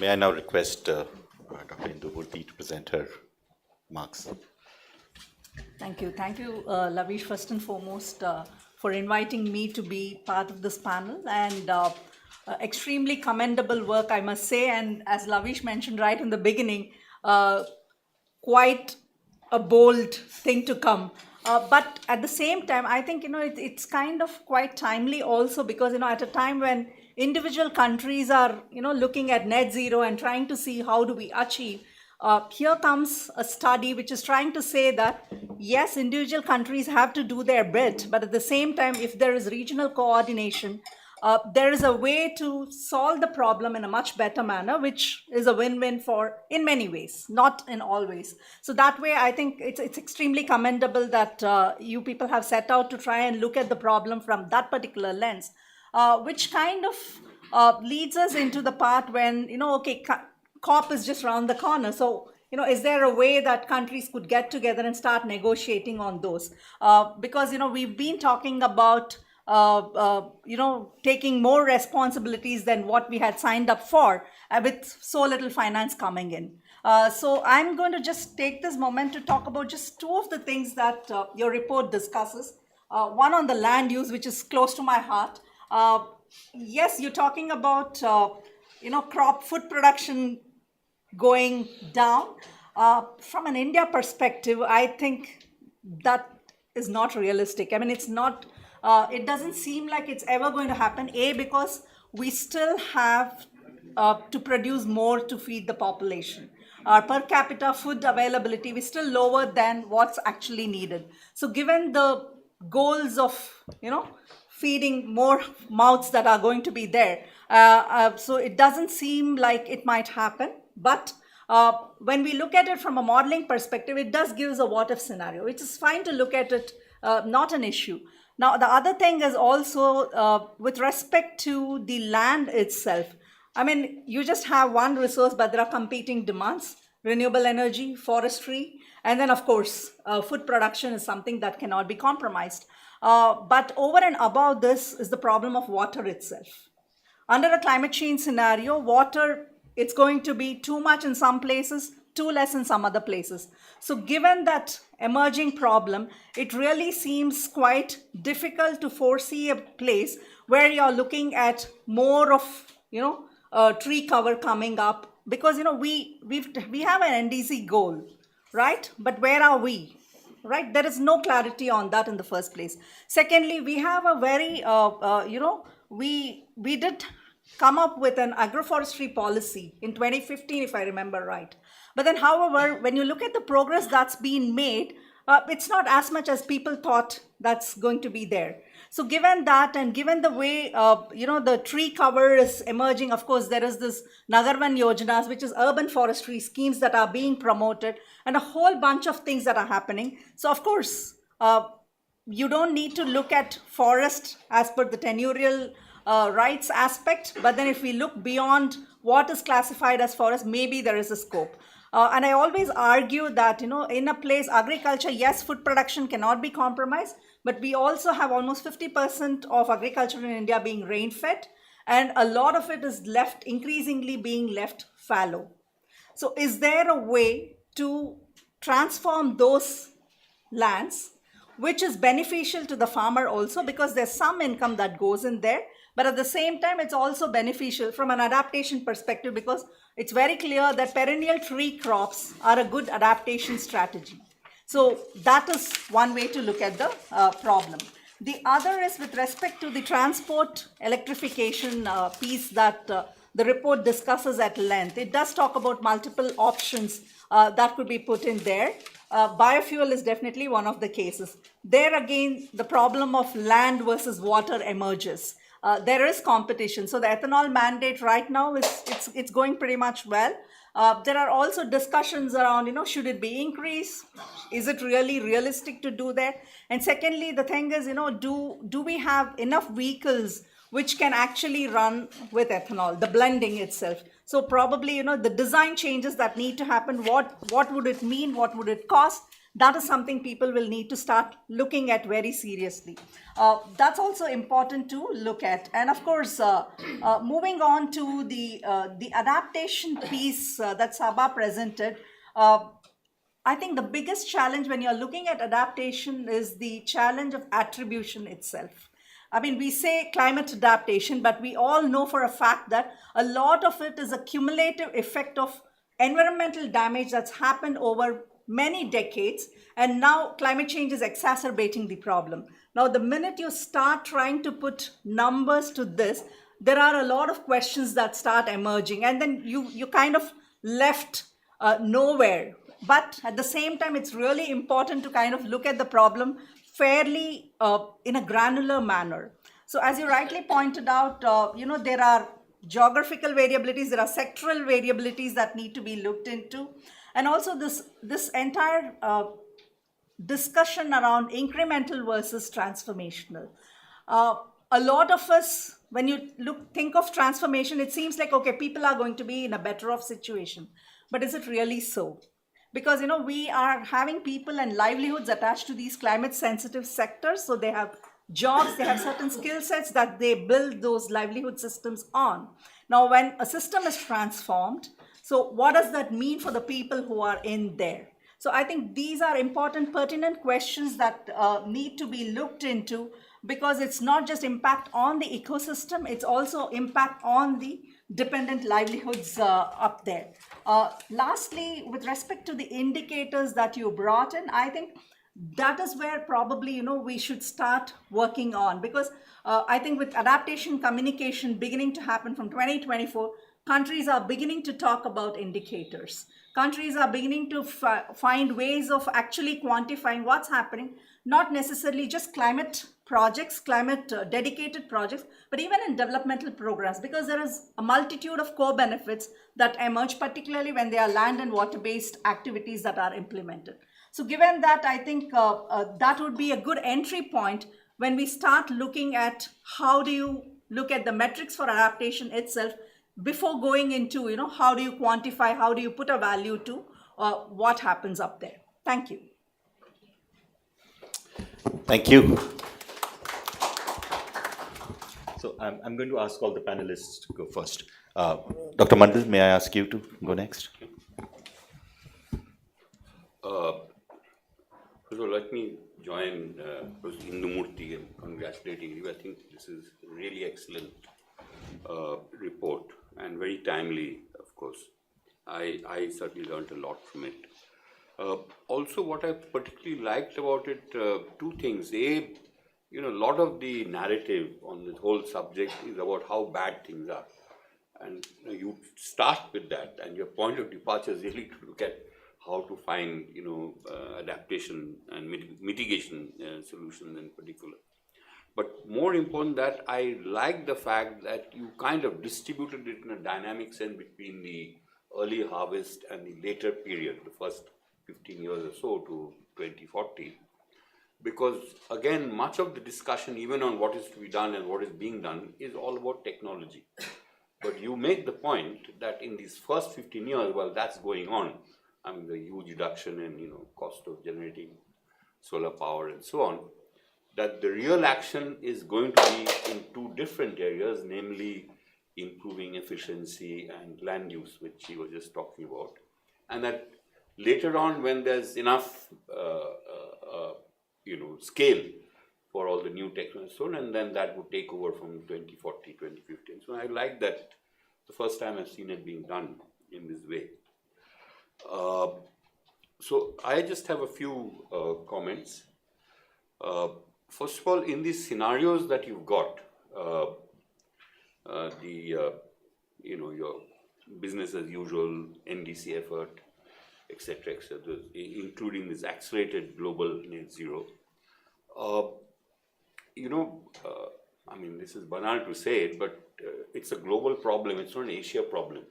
May I now request Dr. Indu Murthy to present her remarks. Thank you. Thank you, Lavish, first and foremost, for inviting me to be part of this panel, and extremely commendable work, I must say. And as Lavish mentioned right in the beginning, quite a bold thing to come. But at the same time, I think, it's kind of quite timely also because, at a time when individual countries are, looking at net zero and trying to see how do we achieve, here comes a study which is trying to say that, yes, individual countries have to do their bit, but at the same time, if there is regional coordination, there is a way to solve the problem in a much better manner, which is a win-win in many ways, not in all ways. So that way, I think it's extremely commendable that you people have set out to try and look at the problem from that particular lens, which kind of leads us into the part when, COP is just around the corner. So, is there a way that countries could get together and start negotiating on those? Because, we've been talking about taking more responsibilities than what we had signed up for with so little finance coming in. So I'm going to just take this moment to talk about just two of the things that your report discusses. One on the land use, which is close to my heart. Yes, you're talking about, crop food production going down. From an India perspective, I think that is not realistic. I mean, it's not. It doesn't seem like it's ever going to happen, because we still have to produce more to feed the population. Our per capita food availability is still lower than what's actually needed. So given the goals of, feeding more mouths that are going to be there, so it doesn't seem like it might happen. But when we look at it from a modeling perspective, it does give us a what-if scenario, which is fine to look at it, not an issue. Now, the other thing is also with respect to the land itself. I mean, you just have one resource, but there are competing demands: renewable energy, forestry, and then, of course, food production is something that cannot be compromised. But over and above this is the problem of water itself. Under a climate change scenario, water, it's going to be too much in some places, too less in some other places. So given that emerging problem, it really seems quite difficult to foresee a place where you're looking at more of, tree cover coming up, because, we have an NDC goal, right? But where are we? Right? There is no clarity on that in the first place. Secondly, we have a very, we did come up with an agroforestry policy in 2015, if I remember right. But then, however, when you look at the progress that's been made, it's not as much as people thought that's going to be there. So given that, and given the way, the tree cover is emerging, of course, there is this Nagarvan Yojanas, which is urban forestry schemes that are being promoted, and a whole bunch of things that are happening. So, of course, you don't need to look at forest as per the tenurial rights aspect, but then if we look beyond what is classified as forest, maybe there is a scope. And I always argue that, in a place, agriculture, yes, food production cannot be compromised, but we also have almost 50% of agriculture in India being rain-fed, and a lot of it is increasingly being left fallow. So is there a way to transform those lands, which is beneficial to the farmer also, because there's some income that goes in there, but at the same time, it's also beneficial from an adaptation perspective, because it's very clear that perennial tree crops are a good adaptation strategy. So that is one way to look at the problem. The other is with respect to the transport electrification piece that the report discusses at length. It does talk about multiple options that could be put in there. Biofuel is definitely one of the cases. There again, the problem of land versus water emerges. there is competition. So the ethanol mandate right now it's going pretty much well. There are also discussions around, should it be increased? Is it really realistic to do that? And secondly, the thing is, do we have enough vehicles which can actually run with ethanol, the blending itself? So probably, the design changes that need to happen, what would it mean? What would it cost? That is something people will need to start looking at very seriously. That's also important to look at. And of course, moving on to the adaptation piece that Sabha presented, I think the biggest challenge when you're looking at adaptation is the challenge of attribution itself. I mean, we say climate adaptation, but we all know for a fact that a lot of it is a cumulative effect of environmental damage that's happened over many decades, and now climate change is exacerbating the problem. Now, the minute you start trying to put numbers to this, there are a lot of questions that start emerging, and then you kind of left nowhere. But at the same time, it's really important to kind of look at the problem fairly in a granular manner. So as you rightly pointed out, there are geographical variabilities, there are sectoral variabilities that need to be looked into. And also this entire discussion around incremental versus transformational. A lot of us, when you think of transformation, it seems like, okay, people are going to be in a better off situation. But is it really so? Because, we are having people and livelihoods attached to these climate sensitive sectors. So they have jobs, they have certain skill sets that they build those livelihood systems on. Now, when a system is transformed, so what does that mean for the people who are in there? So I think these are important, pertinent questions that need to be looked into, because it's not just impact on the ecosystem, it's also impact on the dependent livelihoods up there. Lastly, with respect to the indicators that you brought in, I think that is where probably, we should start working on, because I think with adaptation communication beginning to happen from 2024, countries are beginning to talk about indicators. Countries are beginning to find ways of actually quantifying what's happening, not necessarily just climate projects, climate dedicated projects, but even in developmental programs, because there is a multitude of core benefits that emerge, particularly when they are land and water-based activities that are implemented. So given that, I think that would be a good entry point when we start looking at how do you look at the metrics for adaptation itself before going into, how do you quantify, how do you put a value to what happens up there. Thank you. Thank you. So I'm going to ask all the panelists to go first. Dr. Mandal, may I ask you to go next? First of all, let me join Indumurti in congratulating you. I think this is a really excellent report and very timely, of course. I certainly learned a lot from it. Also, what I particularly liked about it, two things. A lot of the narrative on this whole subject is about how bad things are. And you start with that, and your point of departure is really to look at how to find, adaptation and mitigation solutions in particular. But more important that I like the fact that you kind of distributed it in a dynamic sense between the early harvest and the later period, the first 15 years or so to 2040. Because again, much of the discussion, even on what is to be done and what is being done, is all about technology. But you make the point that in these first 15 years, while that's going on, I mean, the huge reduction in, cost of generating solar power and so on, that the real action is going to be in two different areas, namely improving efficiency and land use, which he was just talking about. And that later on, when there's enough, scale for all the new technology, and then that would take over from 2040, 2050. So I like that the first time I've seen it being done in this way. So I just have a few comments. First of all, in these scenarios that you've got, your business as usual, NDC effort, etc., including this accelerated global net zero, I mean, this is banal to say it, but it's a global problem. It's not an Asia problem.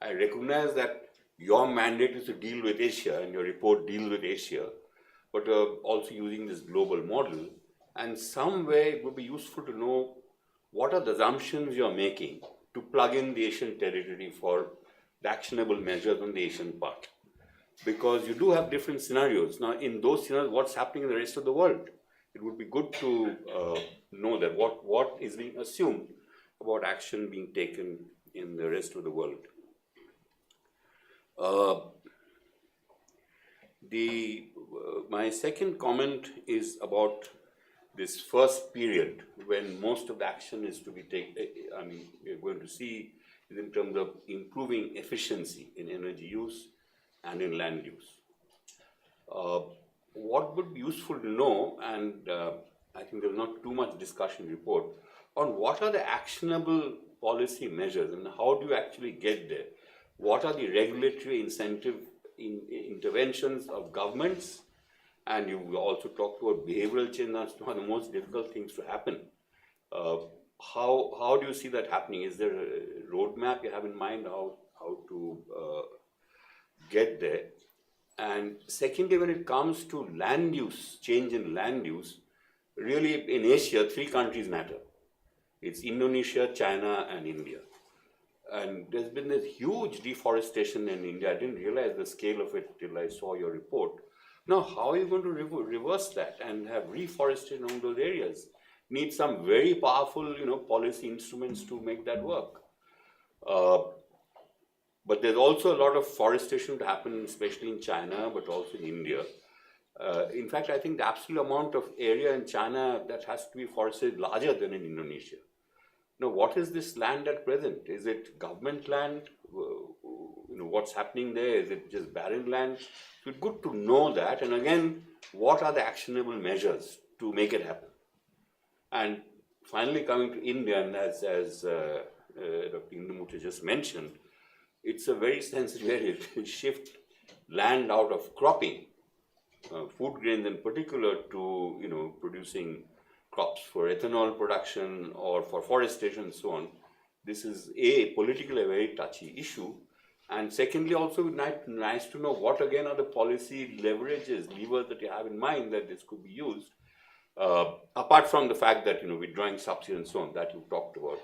I recognize that your mandate is to deal with Asia and your report deals with Asia, but also using this global model. And some way it would be useful to know what are the assumptions you're making to plug in the Asian territory for the actionable measures on the Asian part. Because you do have different scenarios. Now, in those scenarios, what's happening in the rest of the world? It would be good to know that what is being assumed about action being taken in the rest of the world. My second comment is about this first period when most of the action is to be taken. I mean, we're going to see is in terms of improving efficiency in energy use and in land use. What would be useful to know, and I think there's not too much discussion in the report, on what are the actionable policy measures and how do you actually get there? What are the regulatory incentive interventions of governments? And you also talked about behavioral change. That's one of the most difficult things to happen. How do you see that happening? Is there a roadmap you have in mind how to get there? And secondly, when it comes to land use, change in land use, really in Asia, 3 countries matter. It's Indonesia, China, and India. And there's been this huge deforestation in India. I didn't realize the scale of it till I saw your report. Now, how are you going to reverse that and have reforestation in those areas? Need some very powerful, policy instruments to make that work. But there's also a lot of forestation to happen, especially in China, but also in India. In fact, I think the absolute amount of area in China that has to be forested is larger than in Indonesia. Now, what is this land at present? Is it government land? What's happening there? Is it just barren land? It's good to know that. And again, what are the actionable measures to make it happen? And finally, coming to India, and as Dr. Indumurti just mentioned, it's a very sensitive area to shift land out of cropping, food grains in particular, to producing crops for ethanol production or for forestation and so on. This is politically a very touchy issue. And secondly, also nice to know what again are the policy levers that you have in mind that this could be used, apart from the fact that withdrawing subsidies and so on that you talked about,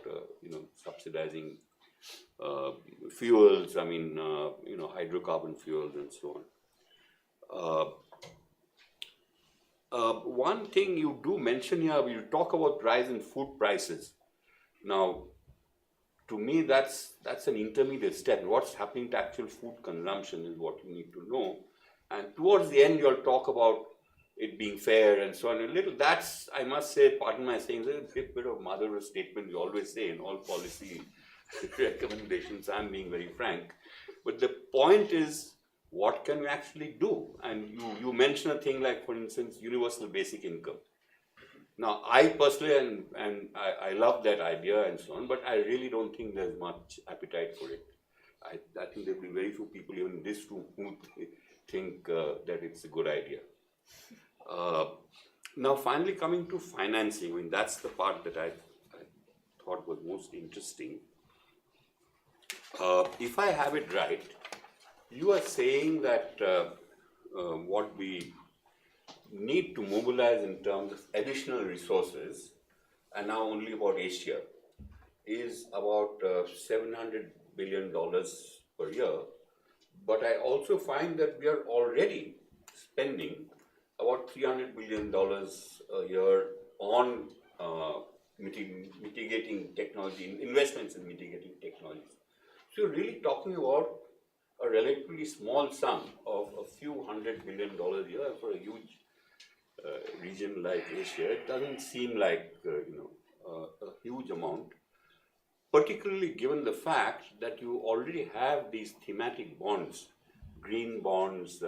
subsidizing fuels, hydrocarbon fuels and so on. One thing you do mention here, you talk about rise in food prices. Now, to me, that's an intermediate step. What's happening to actual food consumption is what you need to know. And towards the end, you'll talk about it being fair and so on. That's, I must say, pardon my saying, there's a bit of mother statement we always say in all policy recommendations. I'm being very frank. But the point is, what can we actually do? And you mention a thing like, for instance, universal basic income. Now, I personally, and I love that idea and so on, but I really don't think there's much appetite for it. I think there will be very few people even in this room who think that it's a good idea. Now, finally, coming to financing, that's the part that I thought was most interesting. If I have it right, you are saying that what we need to mobilize in terms of additional resources, and now only about Asia, is about $700 billion per year. But I also find that we are already spending about $300 billion a year on mitigating technology, investments in mitigating technologies. So you're really talking about a relatively small sum of a few $100 billion a year for a huge region like Asia. It doesn't seem like a huge amount, particularly given the fact that you already have these thematic bonds, green bonds,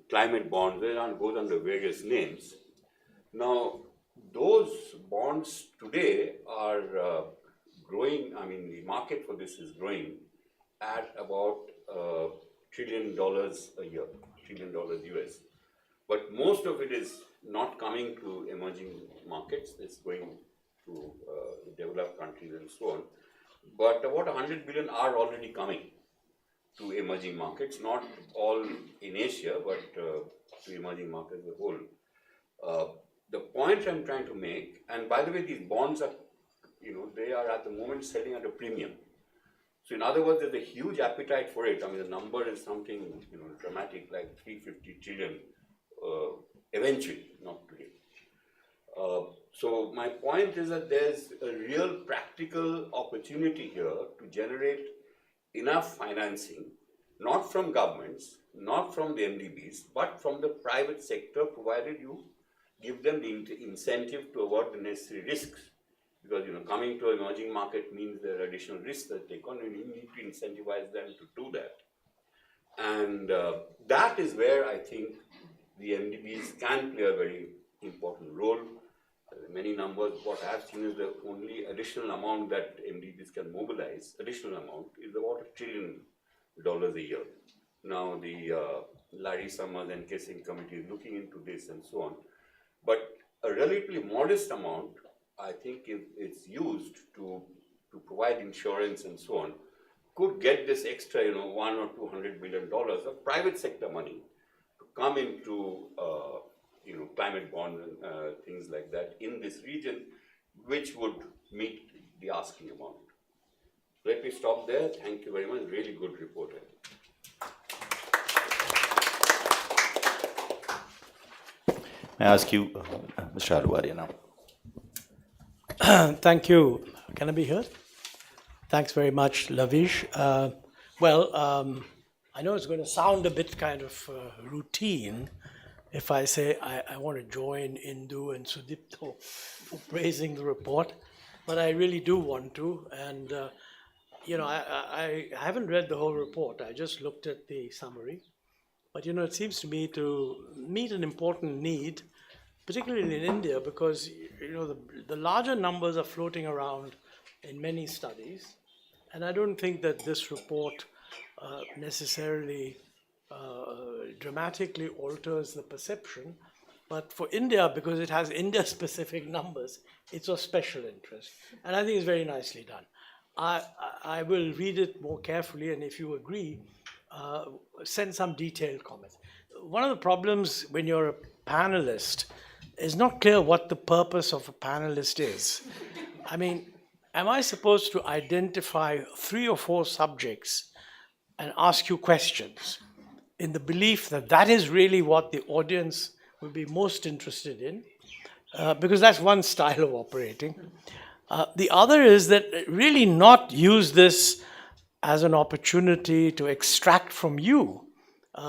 climate bonds, they goes under various names. Now, those bonds today are growing. I mean, the market for this is growing at about $1 trillion a year, $1 trillion US. But most of it is not coming to emerging markets. It's going to developed countries and so on. But about 100 billion are already coming to emerging markets, not all in Asia, but to emerging markets as a whole. The point I'm trying to make, and by the way, these bonds are, they are at the moment selling at a premium. So in other words, there's a huge appetite for it. I mean, the number is something, dramatic, like 350 trillion eventually, not today. So my point is that there's a real practical opportunity here to generate enough financing, not from governments, not from the MDBs, but from the private sector, provided you give them the incentive to avoid the necessary risks. Because coming to an emerging market means there are additional risks that they take on, and you need to incentivize them to do that. And that is where I think the MDBs can play a very important role. Many numbers, what I have seen is the only additional amount that MDBs can mobilize, additional amount, is about $1 trillion a year. Now the Larry Summers and Kissing Committee is looking into this and so on. But a relatively modest amount, I think, if it's used to provide insurance and so on, could get this extra, $100 or $200 billion of private sector money to come into climate bonds and things like that in this region, which would meet the asking amount. Let me stop there. Thank you very much. Really good report. May I ask you, Mr. Ahluwalia now? Thank you. Can I be heard? Thanks very much, Lavish. I know it's going to sound a bit kind of routine if I say I want to join Indu and Sudipto for praising the report, but I really do want to. And, I haven't read the whole report. I just looked at the summary. But, it seems to me to meet an important need, particularly in India, because, the larger numbers are floating around in many studies. And I don't think that this report necessarily dramatically alters the perception. But for India, because it has India-specific numbers, it's of special interest. And I think it's very nicely done. I will read it more carefully, and if you agree, send some detailed comments. One of the problems when you're a panelist is not clear what the purpose of a panelist is. I mean, am I supposed to identify 3 or 4 subjects and ask you questions in the belief that that is really what the audience will be most interested in? Because that's one style of operating. The other is that really not use this as an opportunity to extract from you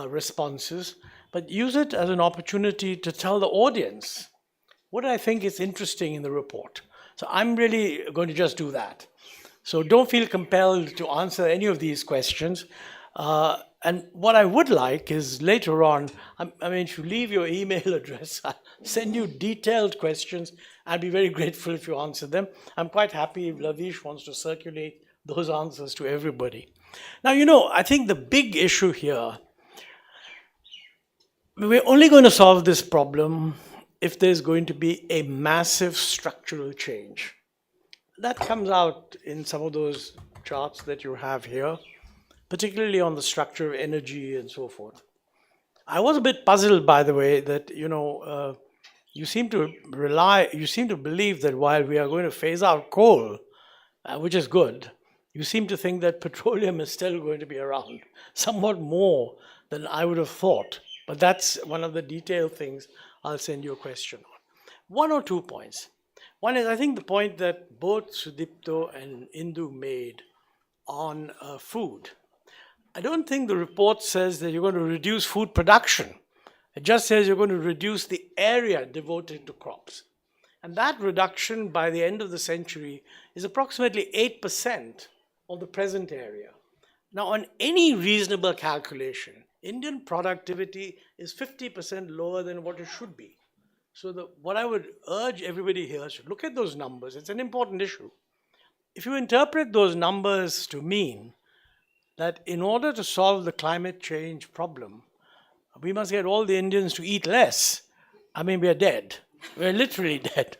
responses, but use it as an opportunity to tell the audience what I think is interesting in the report. So I'm really going to just do that. So don't feel compelled to answer any of these questions. And what I would like is later on, if you leave your email address, I'll send you detailed questions. I'd be very grateful if you answer them. I'm quite happy if Lavish wants to circulate those answers to everybody. Now, I think the big issue here, we're only going to solve this problem if there's going to be a massive structural change. That comes out in some of those charts that you have here, particularly on the structure of energy and so forth. I was a bit puzzled, by the way, that, you seem to believe that while we are going to phase out coal, which is good, you seem to think that petroleum is still going to be around, somewhat more than I would have thought. But that's one of the detailed things I'll send you a question on. 1 or 2 points. One is, I think, the point that both Sudipto and Indu made on food. I don't think the report says that you're going to reduce food production. It just says you're going to reduce the area devoted to crops. And that reduction by the end of the century is approximately 8% of the present area. Now, on any reasonable calculation, Indian productivity is 50% lower than what it should be. So what I would urge everybody here is to look at those numbers. It's an important issue. If you interpret those numbers to mean that in order to solve the climate change problem, we must get all the Indians to eat less, we are dead. We're literally dead.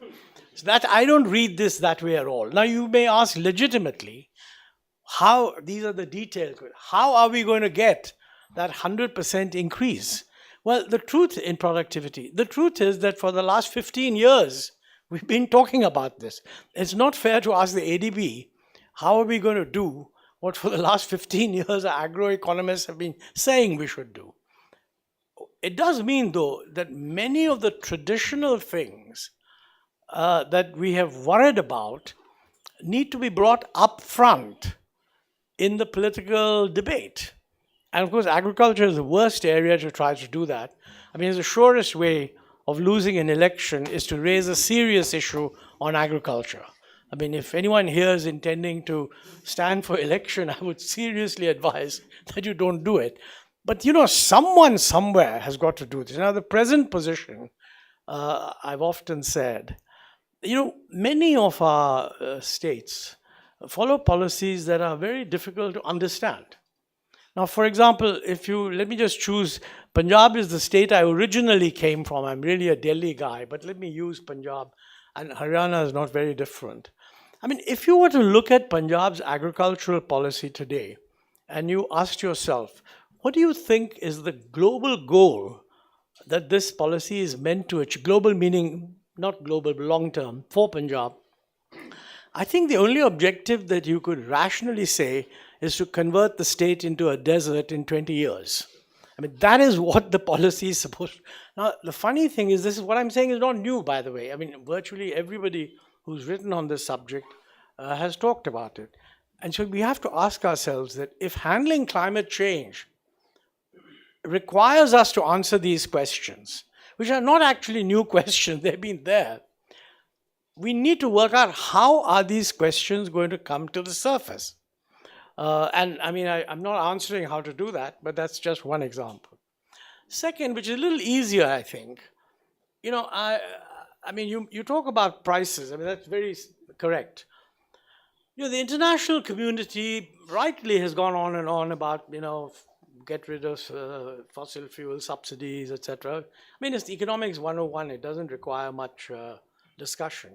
So that I don't read this that way at all. Now you may ask legitimately, how, these are the details, how are we going to get that 100% increase? Well, the truth in productivity, the truth is that for the last 15 years, we've been talking about this. It's not fair to ask the ADB, how are we going to do what for the last 15 years agroeconomists have been saying we should do? It does mean, though, that many of the traditional things that we have worried about need to be brought up front in the political debate. And of course, agriculture is the worst area to try to do that. I mean, the surest way of losing an election is to raise a serious issue on agriculture. I mean, if anyone here is intending to stand for election, I would seriously advise that you don't do it. But you know, someone somewhere has got to do this. Now, the present position, I've often said, you know, many of our states follow policies that are very difficult to understand. Now, for example, let me just choose, Punjab is the state I originally came from. I'm really a Delhi guy, but let me use Punjab, and Haryana is not very different. I mean, if you were to look at Punjab's agricultural policy today, and you asked yourself, what do you think is the global goal that this policy is meant to achieve? Global meaning, not global, but long term, for Punjab. I think the only objective that you could rationally say is to convert the state into a desert in 20 years. I mean, that is what the policy is supposed to. Now, the funny thing is, this is what I'm saying is not new, by the way. I mean, virtually everybody who's written on this subject has talked about it. And so we have to ask ourselves that if handling climate change requires us to answer these questions, which are not actually new questions, they've been there, we need to work out how are these questions going to come to the surface. And I mean, I'm not answering how to do that, but that's just one example. Second, which is a little easier, I think, you know, I mean, you talk about prices. I mean, that's very correct. You know, the international community rightly has gone on and on about, you know, get rid of fossil fuel subsidies, etc. I mean, it's economics 101. It doesn't require much discussion.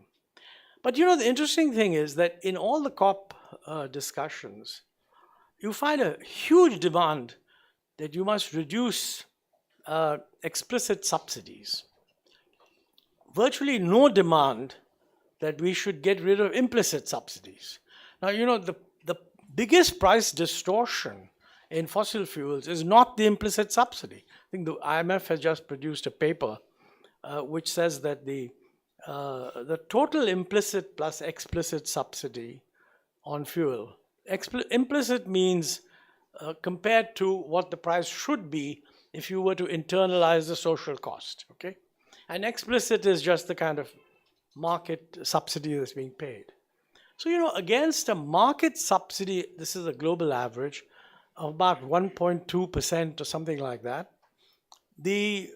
But you know, the interesting thing is that in all the COP discussions, you find a huge demand that you must reduce explicit subsidies. Virtually no demand that we should get rid of implicit subsidies. Now, you know, the biggest price distortion in fossil fuels is not the implicit subsidy. I think the IMF has just produced a paper which says that the total implicit plus explicit subsidy on fuel, implicit means compared to what the price should be if you were to internalize the social cost, okay? And explicit is just the kind of market subsidy that's being paid. So, you know, against a market subsidy, this is a global average, of about 1.2% or something like that, the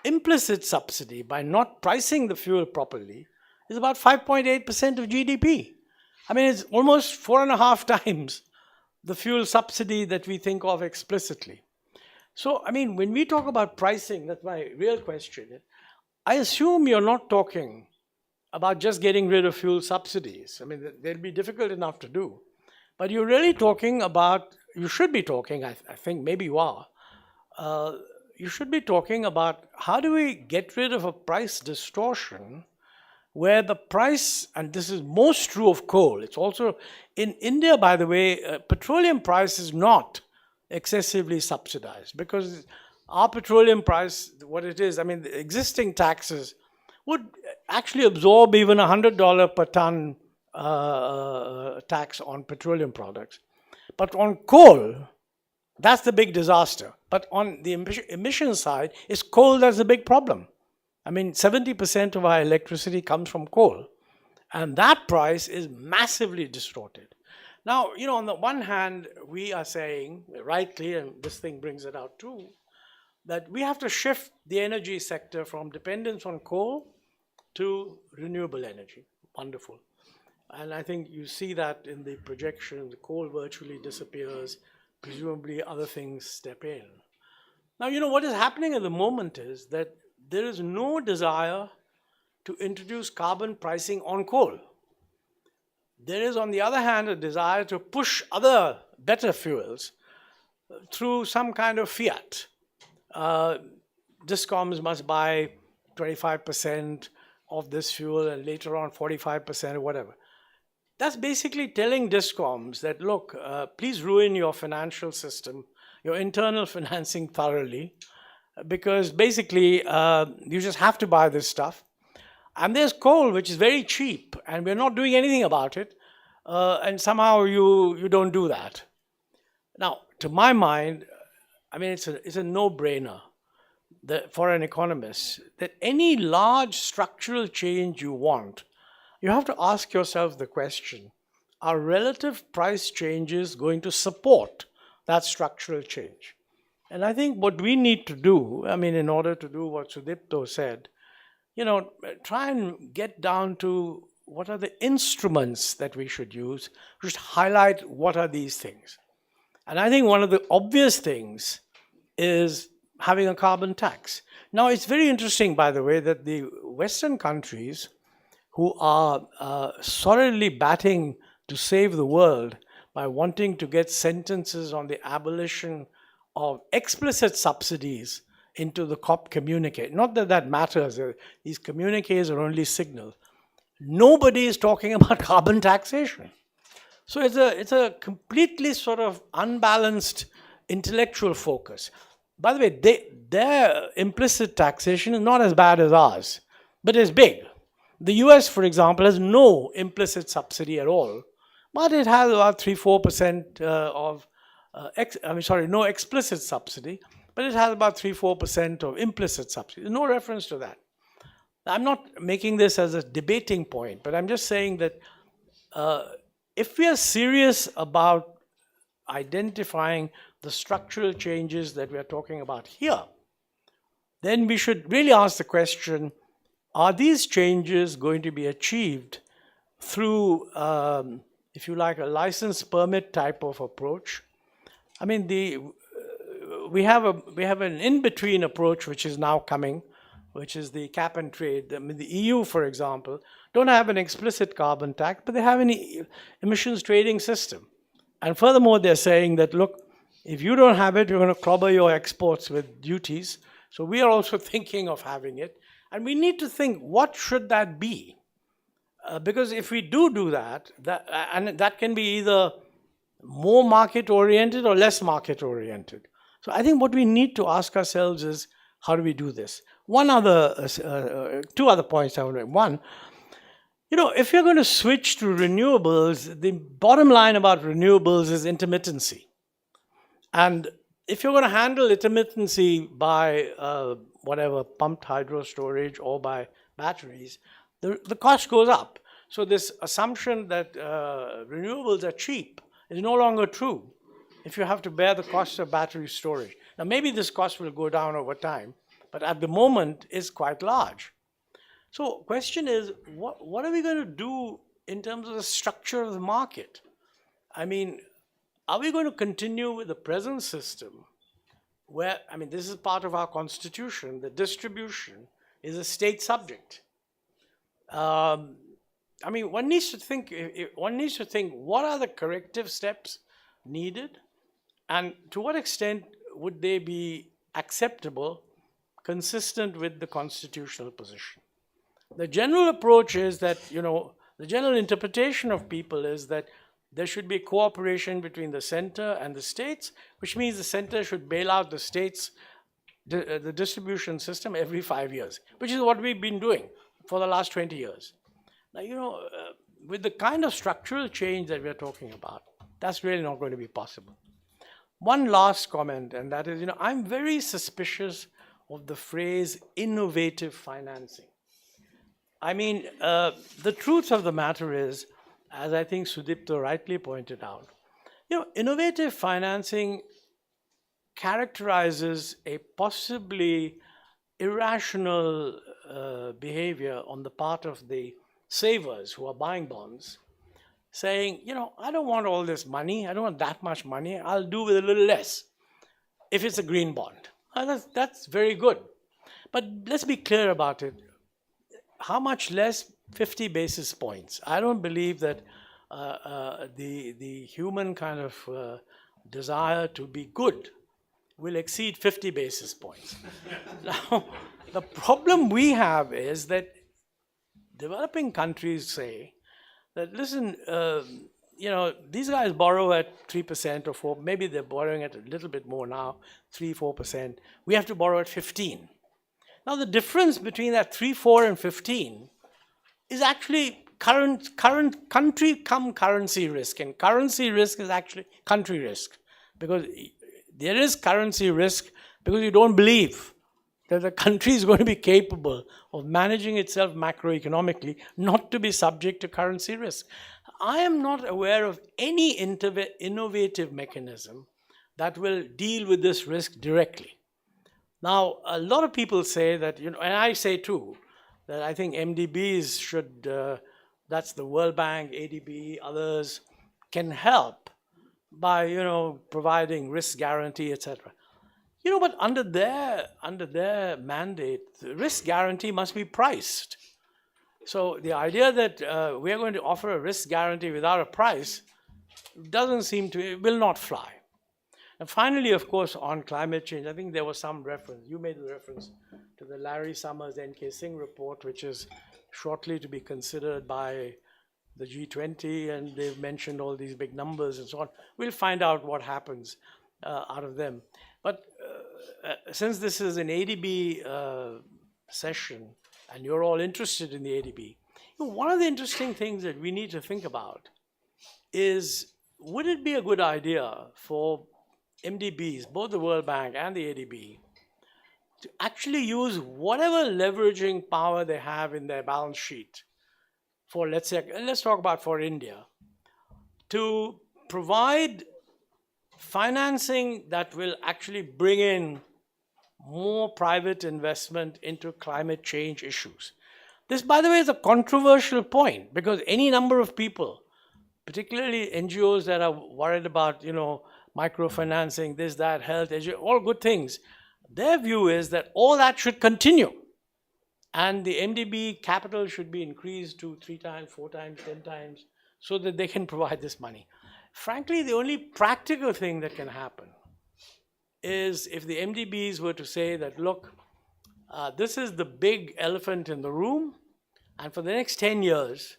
implicit subsidy, by not pricing the fuel properly, is about 5.8% of GDP. I mean, it's almost 4.5 times the fuel subsidy that we think of explicitly. So, I mean, when we talk about pricing, that's my real question. I assume you're not talking about just getting rid of fuel subsidies. I mean, they'll be difficult enough to do. But you're really talking about, you should be talking, I think maybe you are, you should be talking about how do we get rid of a price distortion where the price, and this is most true of coal, it's also, in India, by the way, petroleum price is not excessively subsidized because our petroleum price, what it is, I mean, the existing taxes would actually absorb even $100 per ton tax on petroleum products. But on coal, that's the big disaster. But on the emission side, it's coal that's the big problem. I mean, 70% of our electricity comes from coal. And that price is massively distorted. Now, you know, on the one hand, we are saying, rightly, and this thing brings it out too, that we have to shift the energy sector from dependence on coal to renewable energy. Wonderful. And I think you see that in the projection, the coal virtually disappears, presumably other things step in. Now, you know, what is happening at the moment is that there is no desire to introduce carbon pricing on coal. There is, on the other hand, a desire to push other better fuels through some kind of fiat. Discoms must buy 25% of this fuel and later on 45% or whatever. That's basically telling Discoms that, look, please ruin your financial system, your internal financing thoroughly, because basically you just have to buy this stuff. And there's coal, which is very cheap, and we're not doing anything about it, and somehow you don't do that. Now, to my mind, I mean, it's a no-brainer for an economist that any large structural change you want, you have to ask yourself the question, are relative price changes going to support that structural change? And I think what we need to do, I mean, in order to do what Sudipto said, try and get down to what are the instruments that we should use, just highlight what are these things. And I think one of the obvious things is having a carbon tax. Now, it's very interesting, by the way, that the Western countries who are solidly batting to save the world by wanting to get sentences on the abolition of explicit subsidies into the COP communique. Not that that matters. These communiques are only signal. Nobody is talking about carbon taxation. So it's a completely sort of unbalanced intellectual focus. By the way, their implicit taxation is not as bad as ours, but it's big. The US, for example, has no implicit subsidy at all, but it has about 3-4% no explicit subsidy, but it has about 3-4% of implicit subsidy. There's no reference to that. I'm not making this as a debating point, but I'm just saying that if we are serious about identifying the structural changes that we are talking about here, then we should really ask the question, are these changes going to be achieved through, if you like, a license permit type of approach? I mean, we have an in-between approach which is now coming, which is the cap and trade. I mean, the EU, for example, don't have an explicit carbon tax, but they have an emissions trading system. And furthermore, they're saying that, look, if you don't have it, you're going to clobber your exports with duties. So we are also thinking of having it. And we need to think, what should that be? Because if we do that, and that can be either more market-oriented or less market-oriented. So I think what we need to ask ourselves is, how do we do this? Two other points I want to make. One, if you're going to switch to renewables, the bottom line about renewables is intermittency. And if you're going to handle intermittency by pumped hydro storage or by batteries, the cost goes up. So this assumption that renewables are cheap is no longer true if you have to bear the cost of battery storage. Now, maybe this cost will go down over time, but at the moment it's quite large. So question is, what are we going to do in terms of the structure of the market? I mean, are we going to continue with the present system where, I mean, this is part of our constitution, the distribution is a state subject. I mean, one needs to think, what are the corrective steps needed, and to what extent would they be acceptable, consistent with the constitutional position? The general approach is that, the general interpretation of people is that there should be cooperation between the center and the states, which means the center should bail out the states, the distribution system every 5 years, which is what we've been doing for the last 20 years. Now, with the kind of structural change that we're talking about, that's really not going to be possible. One last comment, and that is, I'm very suspicious of the phrase innovative financing. I mean, the truth of the matter is, as I think Sudipto rightly pointed out, innovative financing characterizes a possibly irrational behavior on the part of the savers who are buying bonds, saying, I don't want all this money, I don't want that much money, I'll do with a little less if it's a green bond. That's very good. But let's be clear about it. how much less? 50 basis points. I don't believe that the human kind of desire to be good will exceed 50 basis points. Now, the problem we have is that developing countries say that, listen, these guys borrow at 3% or 4%, maybe they're borrowing at a little bit more now, 3-4%. We have to borrow at 15%. Now, the difference between that 3, 4, and 15 is actually current country come currency risk, and currency risk is actually country risk, because there is currency risk because you don't believe that the country is going to be capable of managing itself macroeconomically, not to be subject to currency risk. I am not aware of any innovative mechanism that will deal with this risk directly. Now, a lot of people say that, and I say too, that I think MDBs should, that's the World Bank, ADB, others, can help by, providing risk guarantee, etc. But under their mandate, the risk guarantee must be priced. So the idea that we are going to offer a risk guarantee without a price it will not fly. And finally, of course, on climate change, I think there was some reference, you made the reference to the Larry Summers N.K. Singh report, which is shortly to be considered by the G20, and they've mentioned all these big numbers and so on. We'll find out what happens out of them. But since this is an ADB session, and you're all interested in the ADB, one of the interesting things that we need to think about is, would it be a good idea for MDBs, both the World Bank and the ADB, to actually use whatever leveraging power they have in their balance sheet for, let's talk about for India, to provide financing that will actually bring in more private investment into climate change issues. This, by the way, is a controversial point, because any number of people, particularly NGOs that are worried about, microfinancing, this, that, health, all good things, their view is that all that should continue. And the MDB capital should be increased to 3 times, 4 times, 10 times, so that they can provide this money. Frankly, the only practical thing that can happen is if the MDBs were to say that, look, this is the big elephant in the room, and for the next 10 years,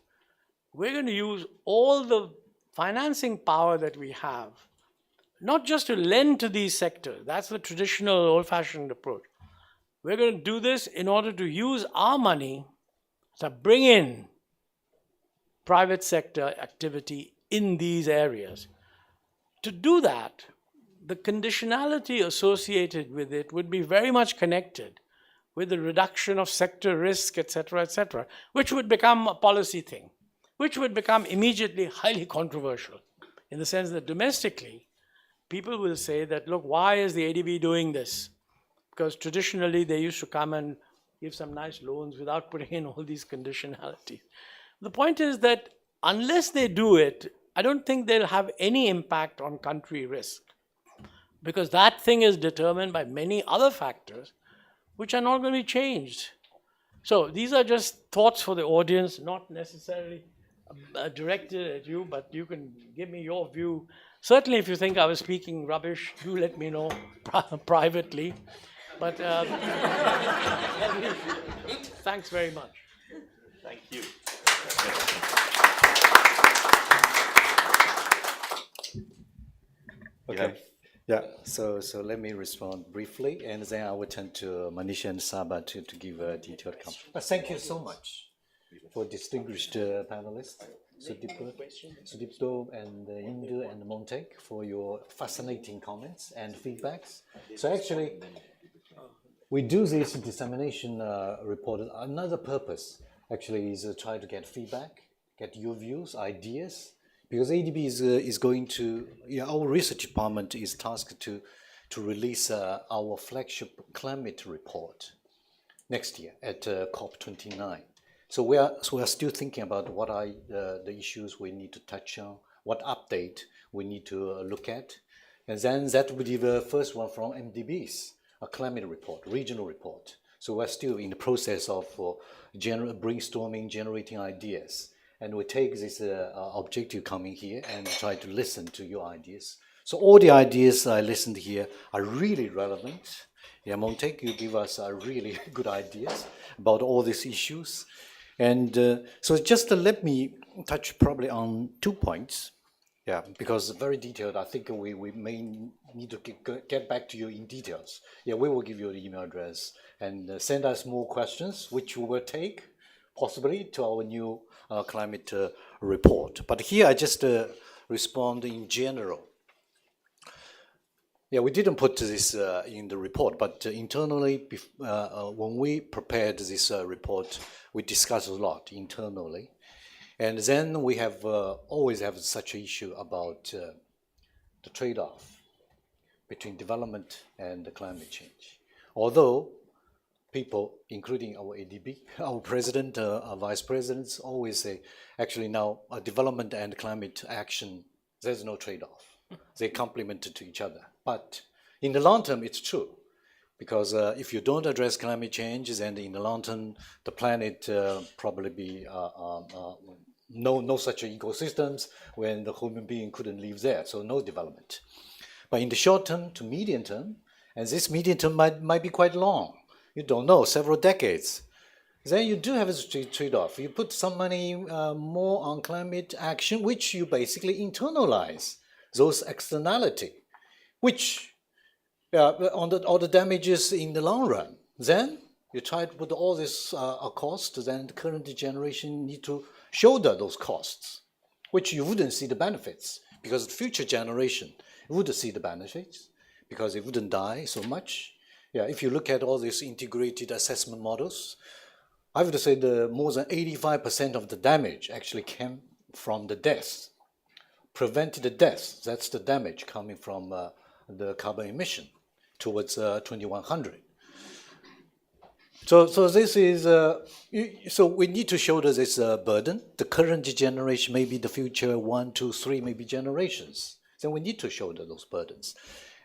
we're going to use all the financing power that we have, not just to lend to these sectors. That's the traditional old-fashioned approach. We're going to do this in order to use our money to bring in private sector activity in these areas. To do that, the conditionality associated with it would be very much connected with the reduction of sector risk, etc., which would become a policy thing, which would become immediately highly controversial, in the sense that domestically, people will say that, look, why is the ADB doing this? Because traditionally, they used to come and give some nice loans without putting in all these conditionalities. The point is that unless they do it, I don't think they'll have any impact on country risk, because that thing is determined by many other factors which are not going to be changed. So these are just thoughts for the audience, not necessarily directed at you, but you can give me your view. Certainly, if you think I was speaking rubbish, do let me know privately. But thanks very much. Thank you. Okay. Yeah, so let me respond briefly, and then I will turn to Manisha and Saba to give a detailed comment. Thank you so much for distinguished panelists, Sudipto and Indu and Montek, for your fascinating comments and feedbacks. So actually, we do this dissemination report. Another purpose actually is to try to get feedback, get your views, ideas, because ADB is going to, our research department is tasked to release our flagship climate report next year at COP29. So we are still thinking about what are the issues we need to touch on, what update we need to look at, and then that will be the first one from MDBs, a climate report, regional report. So we're still in the process of brainstorming, generating ideas. And we take this objective coming here and try to listen to your ideas. So all the ideas I listened here are really relevant. Yeah, Montek, you give us really good ideas about all these issues. And so just let me touch probably on 2 points. Yeah, because very detailed, I think we may need to get back to you in details. Yeah, we will give you the email address and send us more questions, which we will take possibly to our new climate report. But here I just respond in general. Yeah, we didn't put this in the report, but internally, when we prepared this report, we discussed a lot internally. And then we have always have such an issue about the trade-off between development and the climate change. Although people, including our ADB, our president, our vice presidents, always say, actually now development and climate action, there's no trade-off. They complement to each other. But in the long term, it's true. Because if you don't address climate change, then in the long term, the planet probably be no such ecosystems when the human being couldn't live there, so no development. But in the short term to medium term, and this medium term might be quite long, you don't know, several decades, then you do have a trade-off. You put some money more on climate action, which you basically internalize those externality, which on all the damages in the long run. Then you try to put all this cost, then the current generation need to shoulder those costs, which you wouldn't see the benefits, because the future generation would see the benefits, because it wouldn't die so much. Yeah, if you look at all these integrated assessment models, I would say more than 85% of the damage actually came from the deaths. Prevented deaths, that's the damage coming from the carbon emission towards 2100. So this is, so we need to shoulder this burden. The current generation, maybe the future 1, 2, 3, maybe generations. Then we need to shoulder those burdens.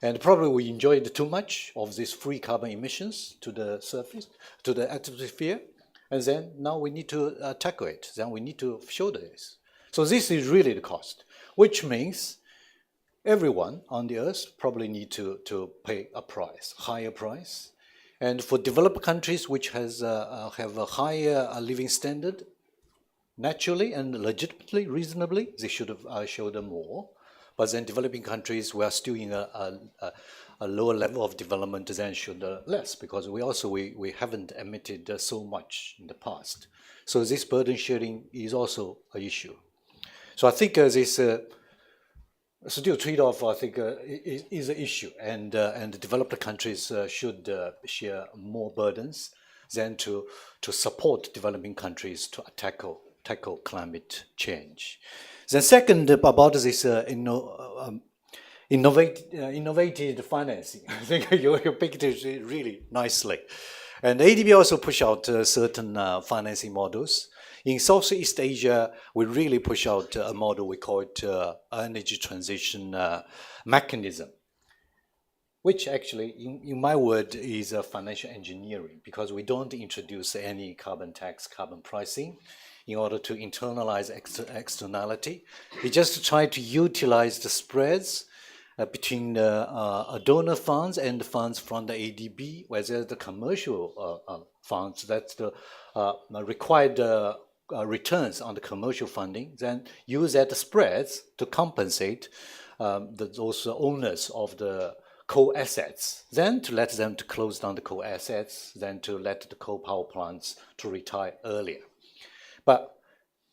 And probably we enjoyed too much of these free carbon emissions to the surface, to the atmosphere. And then now we need to tackle it. Then we need to shoulder this. So this is really the cost, which means everyone on the earth probably need to pay a price, higher price. And for developed countries which have a higher living standard, naturally and legitimately, reasonably, they should have shoulder more. But then developing countries, we are still in a lower level of development than shoulder less, because we haven't emitted so much in the past. So this burden sharing is also an issue. So I think this still trade-off, I think, is an issue, and the developed countries should share more burdens than to support developing countries to tackle climate change. The second about this innovative financing, I think you picked it really nicely, and ADB also push out certain financing models. In Southeast Asia, we really push out a model, we call it energy transition mechanism, which actually, in my word, is financial engineering, because we don't introduce any carbon tax, carbon pricing in order to internalize externality. We just try to utilize the spreads between donor funds and the funds from the ADB, whether the commercial funds, that's the required returns on the commercial funding, then use that spreads to compensate those owners of the coal assets, then to let them to close down the coal assets, then to let the coal power plants to retire earlier. But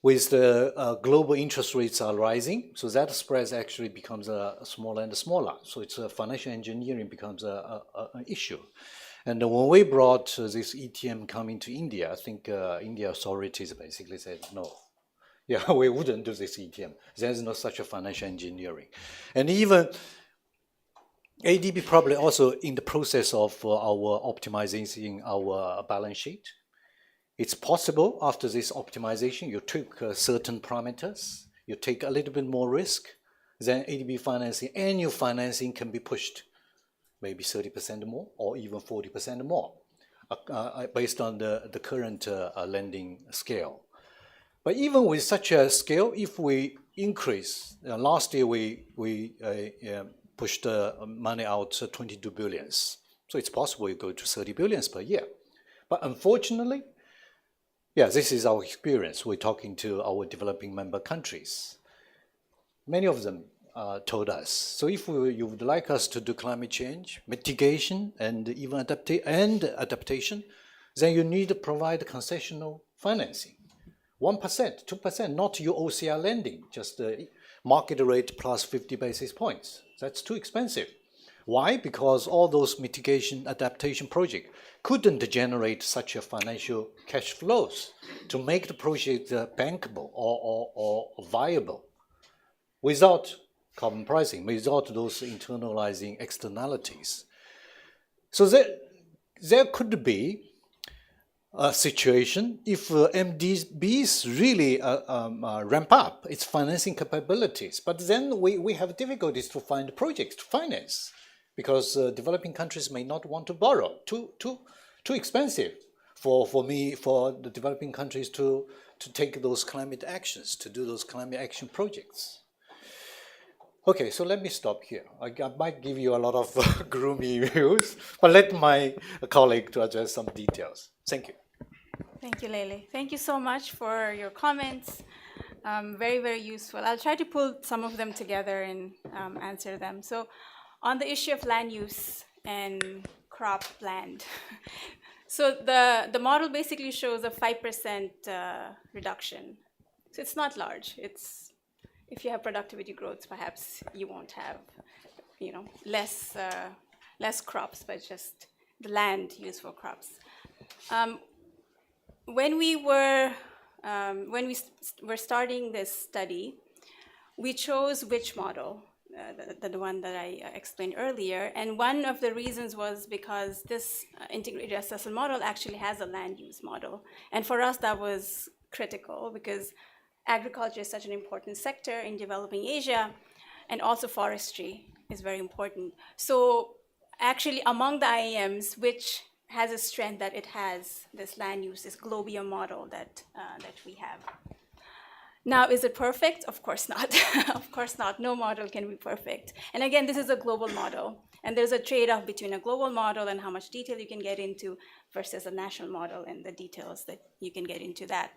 with the global interest rates are rising, so that spread actually becomes smaller and smaller. So it's financial engineering becomes an issue. And when we brought this ETM coming to India, I think India authorities basically said, no, yeah, we wouldn't do this ETM. There's no such a financial engineering. And even ADB probably also in the process of our optimizing our balance sheet. It's possible after this optimization, you took certain parameters, you take a little bit more risk, then ADB financing, annual financing can be pushed maybe 30% more or even 40% more. based on the current lending scale. But even with such a scale, if we increase, last year we pushed money out 22 billions. So it's possible we go to 30 billions per year. But unfortunately, yeah, this is our experience. We're talking to our developing member countries. Many of them told us, so if you would like us to do climate change, mitigation, and even adaptation, then you need to provide concessional financing. 1%, 2%, not your OCR lending, just market rate plus 50 basis points. That's too expensive. Why? Because all those mitigation adaptation projects couldn't generate such a financial cash flows to make the project bankable or viable without carbon pricing, without those internalizing externalities. So there could be a situation if MDBs really ramp up its financing capabilities, but then we have difficulties to find projects to finance because developing countries may not want to borrow. Too expensive for the developing countries to take those climate actions, to do those climate action projects. Okay, so let me stop here. I might give you a lot of gloomy views, but let my colleague to address some details. Thank you. Thank you, Lele. Thank you so much for your comments. Very, very useful. I'll try to pull some of them together and answer them. So on the issue of land use and crop land. So the model basically shows a 5% reduction. So it's not large. It's, if you have productivity growth, perhaps you won't have, less crops, but just the land used for crops. When we were starting this study, we chose which model, the one that I explained earlier, and one of the reasons was because this integrated assessment model actually has a land use model, and for us that was critical because agriculture is such an important sector in developing Asia, and also forestry is very important. So actually among the IAMs, which has a strength that it has this land use, this Globium model that we have. Now, is it perfect? Of course not. Of course not. No model can be perfect. And again, this is a global model. And there's a trade-off between a global model and how much detail you can get into versus a national model and the details that you can get into that.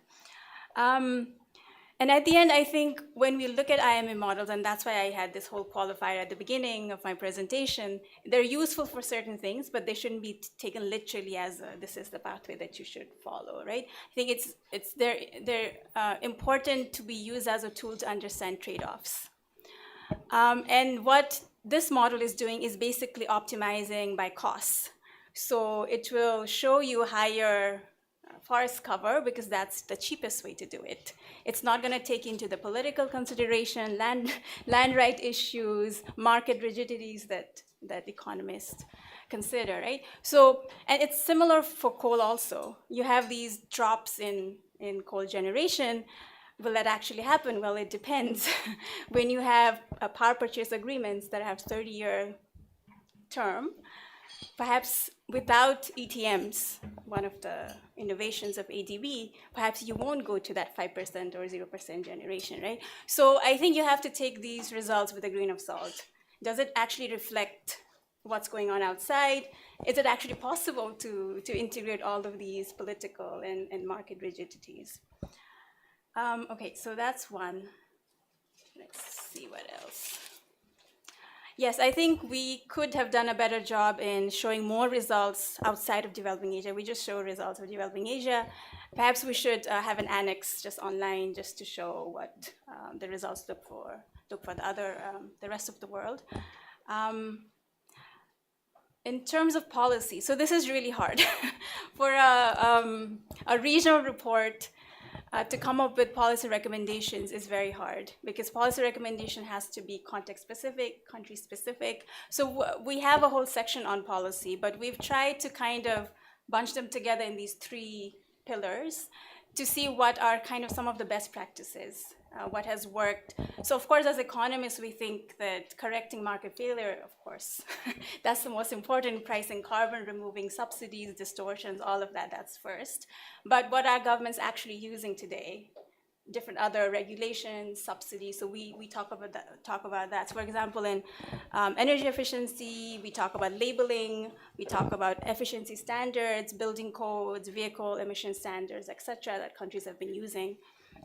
And at the end, I think when we look at IMA models, and that's why I had this whole qualifier at the beginning of my presentation, they're useful for certain things, but they shouldn't be taken literally as this is the pathway that you should follow, right? I think they're important to be used as a tool to understand trade-offs. And what this model is doing is basically optimizing by costs. So it will show you higher forest cover because that's the cheapest way to do it. It's not going to take into the political consideration, land right issues, market rigidities that economists consider, right? So, and it's similar for coal also. You have these drops in coal generation. Will that actually happen? Well, it depends. When you have power purchase agreements that have 30-year term, perhaps without ETMs, one of the innovations of ADB, perhaps you won't go to that 5% or 0% generation, right? So I think you have to take these results with a grain of salt. Does it actually reflect what's going on outside? Is it actually possible to integrate all of these political and market rigidities? Okay, so that's one. Let's see what else. Yes, I think we could have done a better job in showing more results outside of developing Asia. We just show results of developing Asia. Perhaps we should have an annex just online just to show what the results look for the rest of the world. In terms of policy, so this is really hard. For a regional report, to come up with policy recommendations is very hard because policy recommendation has to be context-specific, country-specific. So we have a whole section on policy, but we've tried to kind of bunch them together in these three pillars to see what are kind of some of the best practices, what has worked. So of course, as economists, we think that correcting market failure, of course, that's the most important, pricing carbon, removing subsidies, distortions, all of that, that's first. But what are governments actually using today? Different other regulations, subsidies, so we talk about that. So for example, in energy efficiency, we talk about labeling, we talk about efficiency standards, building codes, vehicle emission standards, etc., that countries have been using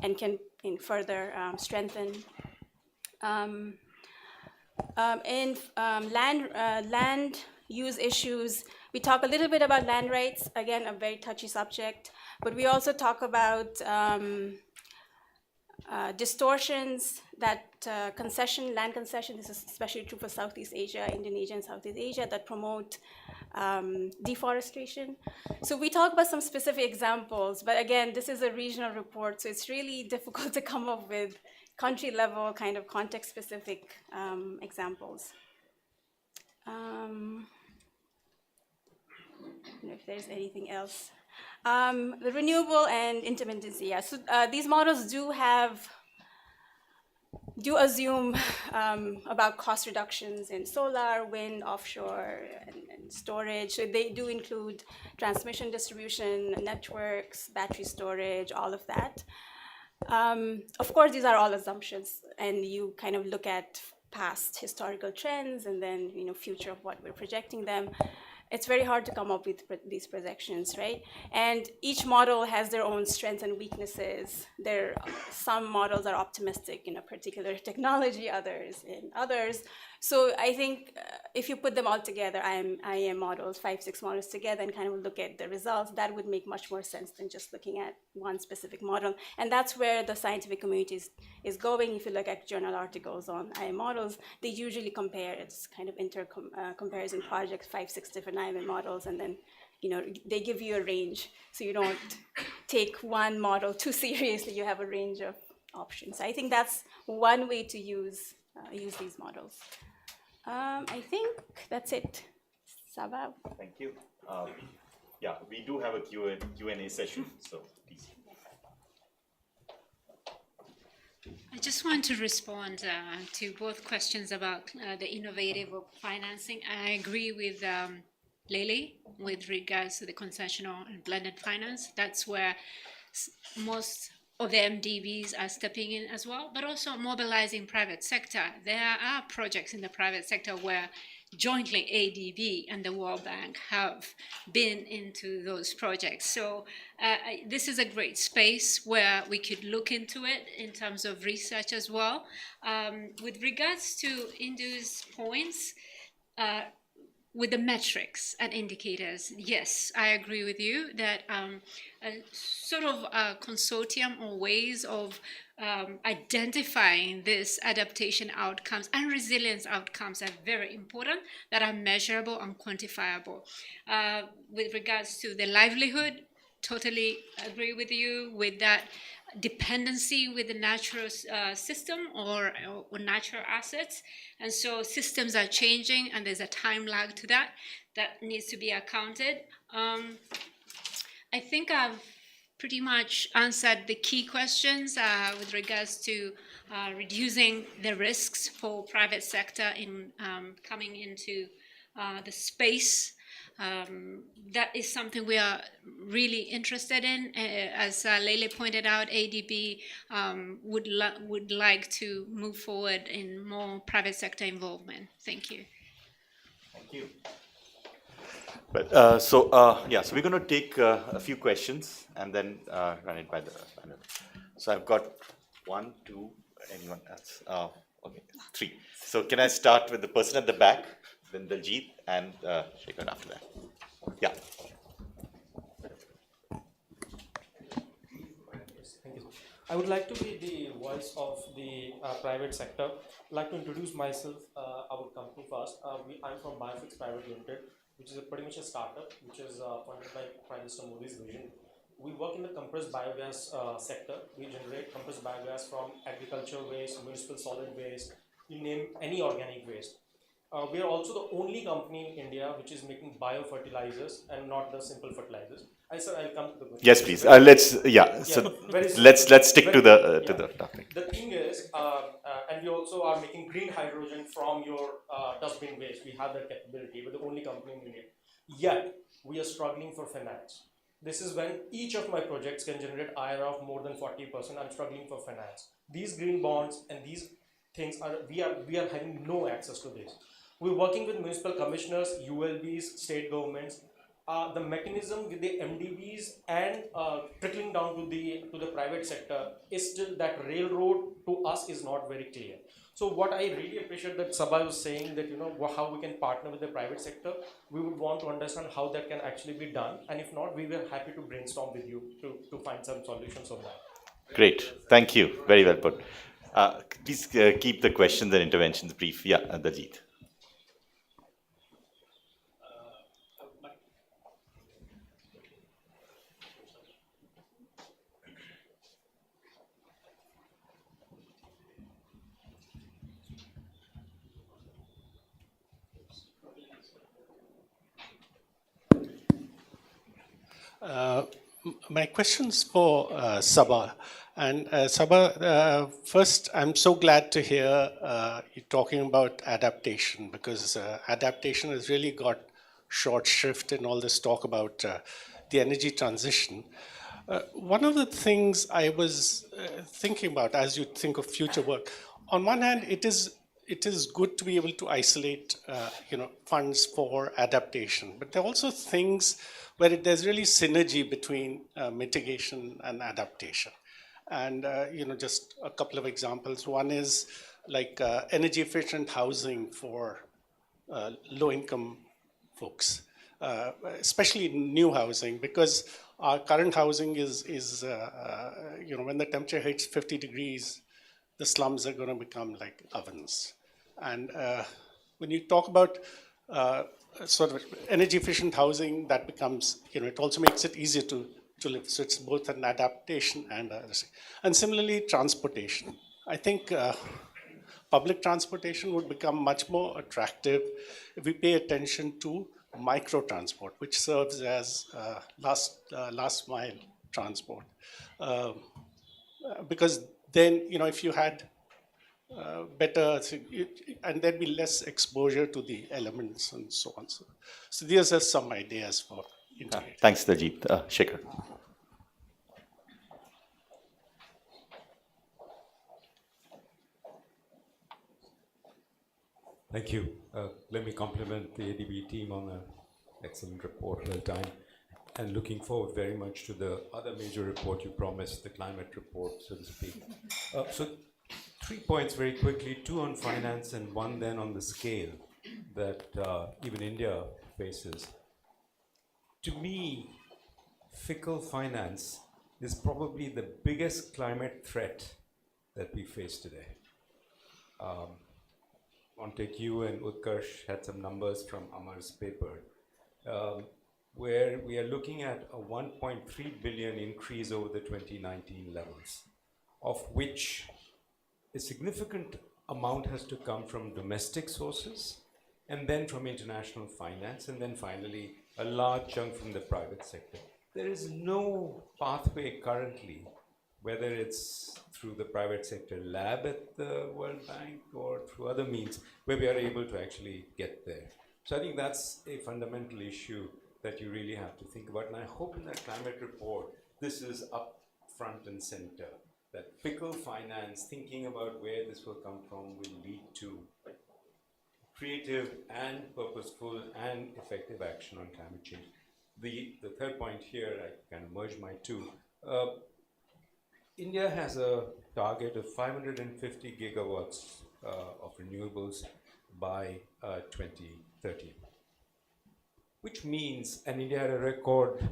and can further strengthen. In land use issues, we talk a little bit about land rights, again, a very touchy subject, but we also talk about distortions that land concession, this is especially true for Southeast Asia, Indonesia and Southeast Asia, that promote deforestation. So we talk about some specific examples, but again, this is a regional report, so it's really difficult to come up with country level kind of context specific examples. I don't know if there's anything else. The renewable and intermittency, yeah. So these models do assume about cost reductions in solar, wind, offshore, and storage. So they do include transmission, distribution, networks, battery storage, all of that. Of course, these are all assumptions, and you kind of look at past historical trends and then future of what we're projecting them. It's very hard to come up with these projections, right? And each model has their own strengths and weaknesses. Some models are optimistic in a particular technology, others in others. So I think if you put them all together, IAM models, 5-6 models together, and kind of look at the results, that would make much more sense than just looking at one specific model. And that's where the scientific community is going. If you look at journal articles on IAM models, they usually compare. It's kind of comparison projects, 5-6 different IAM models, and then they give you a range, so you don't take one model too seriously. You have a range of options. I think that's one way to use these models. I think that's it. Sabah. Thank you. Yeah, we do have a Q&A session, so please. I just want to respond to both questions about the innovative financing. I agree with Lily with regards to the concessional and blended finance. That's where most of the MDBs are stepping in as well, but also mobilizing private sector. There are projects in the private sector where jointly ADB and the World Bank have been into those projects. So this is a great space where we could look into it in terms of research as well. With regards to Indu's points, with the metrics and indicators, yes, I agree with you that a sort of a consortium or ways of identifying these adaptation outcomes and resilience outcomes are very important, that are measurable and quantifiable. With regards to the livelihood, totally agree with you with that dependency with the natural system or natural assets. And so systems are changing and there's a time lag to that needs to be accounted. I think I've pretty much answered the key questions with regards to reducing the risks for private sector in coming into the space. That is something we are really interested in. As Lele pointed out, ADB would like to move forward in more private sector involvement. Thank you. Thank you. But so we're going to take a few questions and then run it by the panel. So I've got 1, 2, anyone else? Okay, 3. So can I start with the person at the back, then Daljit, and Shekhar after that? Yeah. Thank you. I would like to be the voice of the private sector. I'd like to introduce myself, our company first. I'm from Biofix Private Limited, which is pretty much a startup, which is funded by Prime Minister Modi's vision. We work in the compressed biogas sector. We generate compressed biogas from agricultural waste, municipal solid waste, you name any organic waste. We are also the only company in India which is making biofertilizers and not the simple fertilizers. I'll come to the question. Yes, please. So very let's stick to the yeah. topic. The thing is, and we also are making green hydrogen from your dustbin waste. We have that capability. We're the only company in India. Yet we are struggling for finance. This is when each of my projects can generate IRR of more than 40%. I'm struggling for finance. These green bonds and these things are we are having no access to this. We're working with municipal commissioners, ULBs, state governments. The mechanism with the MDBs and trickling down to the private sector is still that railroad to us is not very clear. So what I really appreciate that Sabha was saying that how we can partner with the private sector. We would want to understand how that can actually be done, and if not, we were happy to brainstorm with you to find some solutions on that. Great. Thank you. Very well put. Please keep the questions and interventions brief. Yeah, Daljit. My question's for Sabha. And Sabha, first, I'm so glad to hear you talking about adaptation, because adaptation has really got short shrift in all this talk about the energy transition. One of the things I was thinking about as you think of future work, on one hand, it is good to be able to isolate funds for adaptation, but there are also things where there's really synergy between mitigation and adaptation. And just a couple of examples. One is like energy efficient housing for low-income folks, especially new housing, because our current housing is when the temperature hits 50 degrees, the slums are going to become like ovens. And when you talk about sort of energy efficient housing, that becomes, it also makes it easier to live. So it's both an adaptation and similarly transportation. I think public transportation would become much more attractive if we pay attention to micro transport, which serves as last mile transport. Because then, if you had better, and there'd be less exposure to the elements and so on. So these are some ideas for integrating. Thanks, Daljit. Shekhar. Thank you. Let me compliment the ADB team on an excellent report, well done, and looking forward very much to the other major report you promised, the climate report, so to speak. So 3 points very quickly, 2 on finance and 1 then on the scale that even India faces. To me, fickle finance is probably the biggest climate threat that we face today. Montague and Utkarsh had some numbers from Amar's paper, where we are looking at a 1.3 billion increase over the 2019 levels, of which a significant amount has to come from domestic sources, and then from international finance, and then finally a large chunk from the private sector. There is no pathway currently, whether it's through the private sector lab at the World Bank or through other means, where we are able to actually get there. So I think that's a fundamental issue that you really have to think about. And I hope in that climate report, this is up front and center, that fickle finance, thinking about where this will come from, will lead to creative and purposeful and effective action on climate change. The third point here, I can merge my two. India has a target of 550 gigawatts of renewables by 2030, which means, and India had a record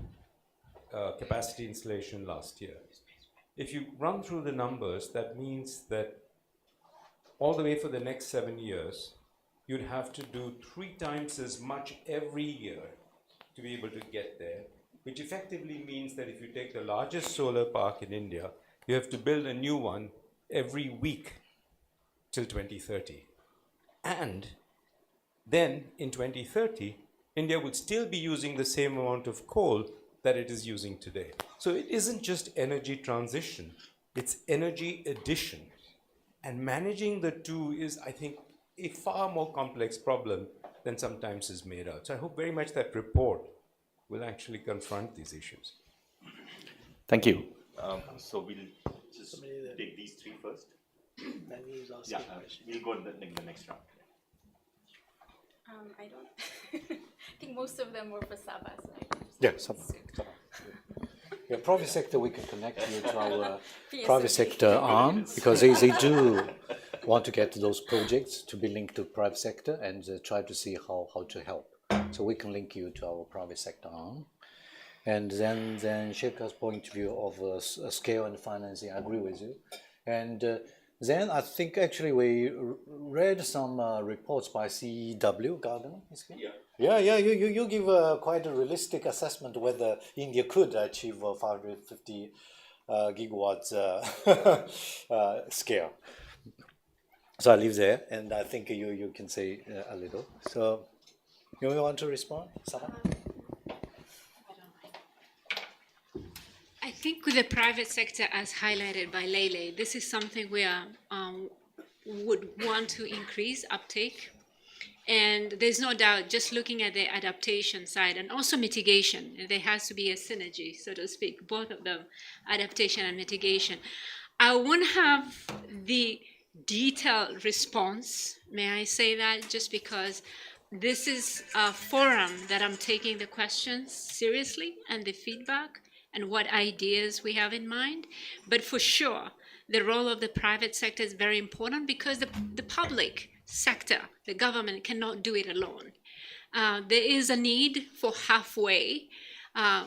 capacity installation last year. If you run through the numbers, that means that all the way for the next 7 years, you'd have to do 3 times as much every year to be able to get there, which effectively means that if you take the largest solar park in India, you have to build a new one every week till 2030. And then in 2030, India would still be using the same amount of coal that it is using today. So it isn't just energy transition, it's energy addition. And managing the two is, I think, a far more complex problem than sometimes is made out. So I hope very much that report will actually confront these issues. Thank you. So we'll just take these three first. Yeah, we'll go in the next round. I don't, I think most of them were for Sabah, so I can just. Yeah, some. Yeah, private sector, we can connect you to our private sector arm, because they do want to get those projects to be linked to private sector and try to see how to help. So we can link you to our private sector arm. And then Shekha's point of view of scale and financing, I agree with you. And then I think actually we read some reports by CEW, Gardner, is here? Yeah, you give quite a realistic assessment whether India could achieve 550 gigawatts scale. So I leave there, and I think you can say a little. So you want to respond, Sarah? I think with the private sector, as highlighted by Lele, this is something we are, would want to increase uptake. And there's no doubt, just looking at the adaptation side and also mitigation, there has to be a synergy, so to speak, both of them, adaptation and mitigation. I won't have the detailed response, may I say that, just because this is a forum that I'm taking the questions seriously and the feedback and what ideas we have in mind. But for sure, the role of the private sector is very important because the public sector, the government cannot do it alone. There is a need for halfway.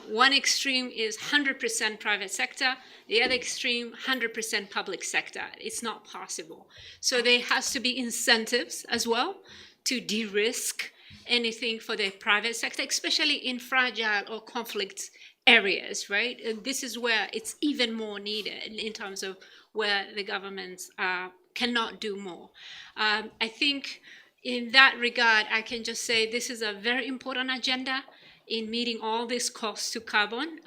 One extreme is 100% private sector, the other extreme 100% public sector. It's not possible. So there has to be incentives as well to de-risk anything for the private sector, especially in fragile or conflict areas, right? And this is where it's even more needed in terms of where the governments cannot do more. I think in that regard, I can just say this is a very important agenda in meeting all these costs to carbon,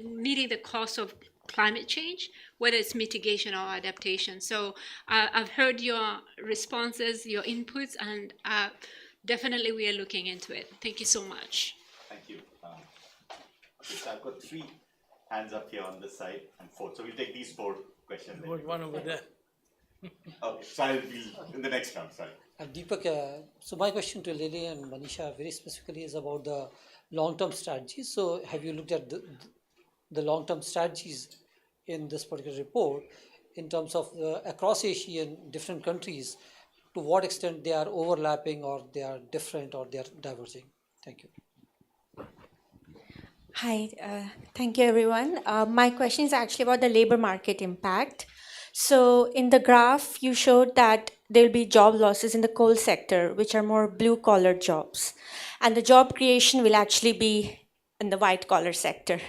meeting the cost of climate change, whether it's mitigation or adaptation. So I've heard your responses, your inputs, and definitely we are looking into it. Thank you so much. Thank you. Okay, so I've got 3 hands up here on this side and 4. So we'll take these 4 questions. One over there. Okay, so I'll be in the next round, sorry. Deepak, so my question to Lily and Manisha very specifically is about the long-term strategies. So have you looked at the long-term strategies in this particular report in terms of across Asian different countries, to what extent they are overlapping or they are different or they are diverging? Thank you. Hi, thank you everyone. My question is actually about the labor market impact. So in the graph, you showed that there will be job losses in the coal sector, which are more blue-collar jobs. And the job creation will actually be in the white-collar sector.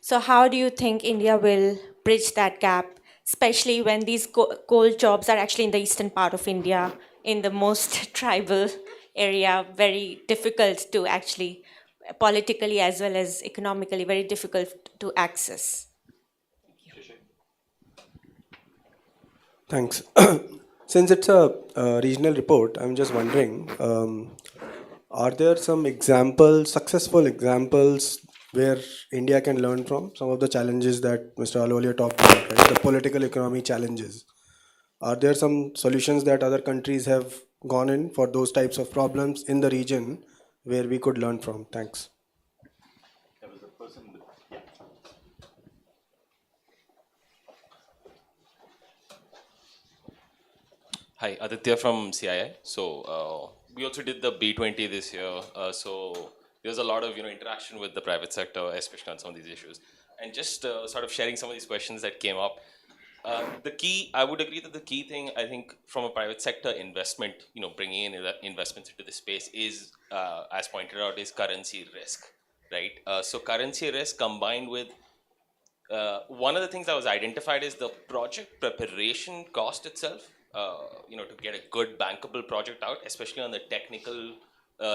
So how do you think India will bridge that gap, especially when these coal jobs are actually in the eastern part of India, in the most tribal area, very difficult to actually, politically as well as economically, very difficult to access? Thanks. Since it's a regional report, I'm just wondering, are there some examples, successful examples, where India can learn from some of the challenges that Mr. Ahluwalia talked about, right? The political economy challenges. Are there some solutions that other countries have gone in for those types of problems in the region where we could learn from? Thanks. There was a person with, yeah. Hi, Aditya from CII. So we also did the B20 this year. So there's a lot of interaction with the private sector, especially on some of these issues. And just sort of sharing some of these questions that came up. The key, I would agree that the key thing, I think, from a private sector investment, bringing in investments into the space is, as pointed out, is currency risk, right? So currency risk combined with one of the things that was identified is the project preparation cost itself to get a good bankable project out, especially on the technical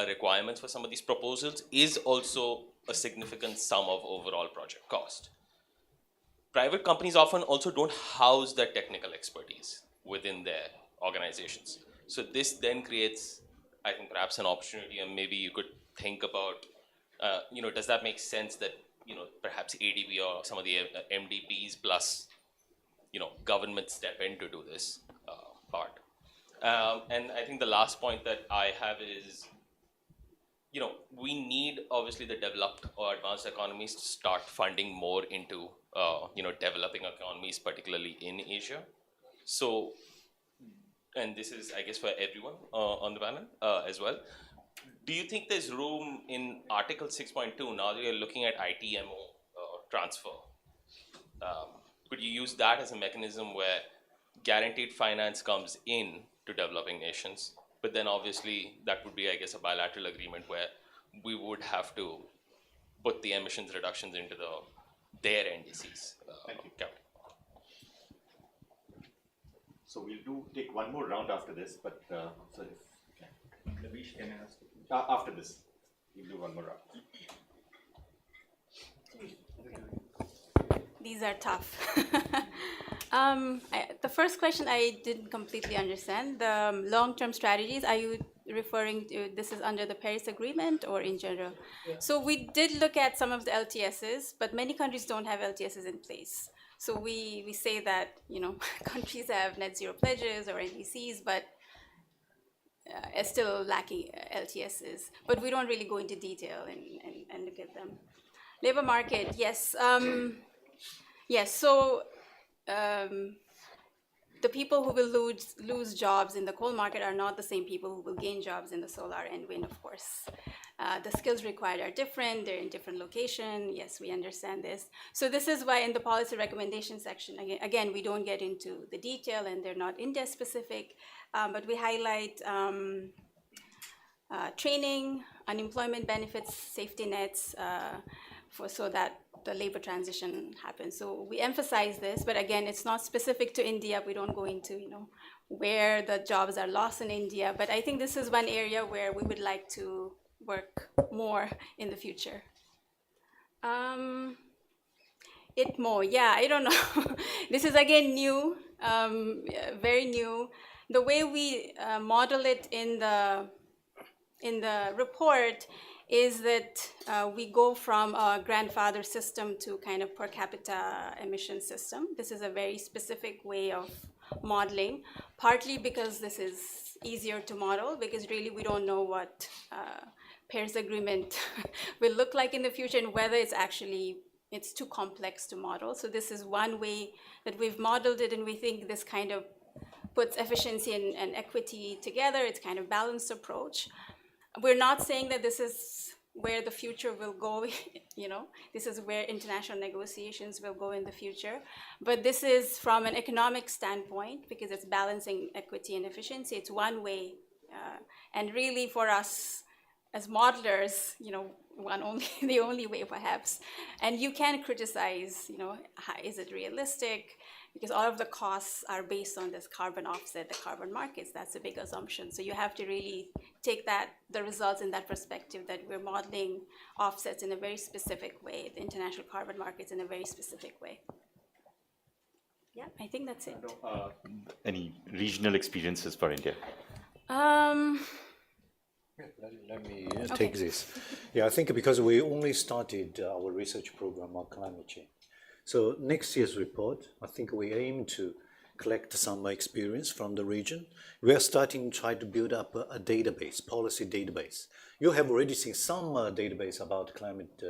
requirements for some of these proposals, is also a significant sum of overall project cost. Private companies often also don't house that technical expertise within their organizations. So this then creates, I think, perhaps an opportunity, and maybe you could think about, does that make sense that, perhaps ADB or some of the MDBs plus, government step in to do this part. And I think the last point that I have is, we need obviously the developed or advanced economies to start funding more into, developing economies, particularly in Asia. So, and this is, I guess, for everyone on the panel as well. Do you think there's room in Article 6.2, now that you're looking at ITMO transfer? Could you use that as a mechanism where guaranteed finance comes in to developing nations, but then obviously that would be, I guess, a bilateral agreement where we would have to put the emissions reductions into their NDCs. So we'll take one more round after this, but so if Navish, can I ask you? After this, we'll do one more round. These are tough. The first question I didn't completely understand. The long-term strategies, are you referring to this is under the Paris Agreement or in general? Yeah. So we did look at some of the LTSs, but many countries don't have LTSs in place. So we say that, countries have net zero pledges or NDCs, but are still lacking LTSs. But we don't really go into detail and look at them. Labor market, yes. Yes, so the people who will lose jobs in the coal market are not the same people who will gain jobs in the solar and wind, of course. The skills required are different, they're in different location. Yes, we understand this. So this is why in the policy recommendation section, again, we don't get into the detail and they're not India specific, but we highlight training, unemployment benefits, safety nets, so that the labor transition happens. So we emphasize this, but again, it's not specific to India. We don't go into, where the jobs are lost in India. But I think this is one area where we would like to work more in the future. ITMO, yeah, I don't know. This is again new, very new. The way we model it in the report is that we go from a grandfather system to kind of per capita emission system. This is a very specific way of modeling, partly because this is easier to model, because really we don't know what Paris Agreement will look like in the future and whether it's too complex to model. So this is one way that we've modeled it, and we think this kind of puts efficiency and equity together. It's kind of balanced approach. We're not saying that this is where the future will go, this is where international negotiations will go in the future. But this is from an economic standpoint, because it's balancing equity and efficiency. It's one way. And really for us as modelers, the only way perhaps. And you can criticize, is it realistic? Because all of the costs are based on this carbon offset, the carbon markets. That's a big assumption. So you have to really take the results in that perspective, that we're modeling offsets in a very specific way, the international carbon markets in a very specific way. Yeah, I think that's it. Any regional experiences for India? Let me take this. Yeah, I think because we only started our research program on climate change. So next year's report, I think we aim to collect some experience from the region. We are starting to try to build up a database, policy database. You have already seen some database about climate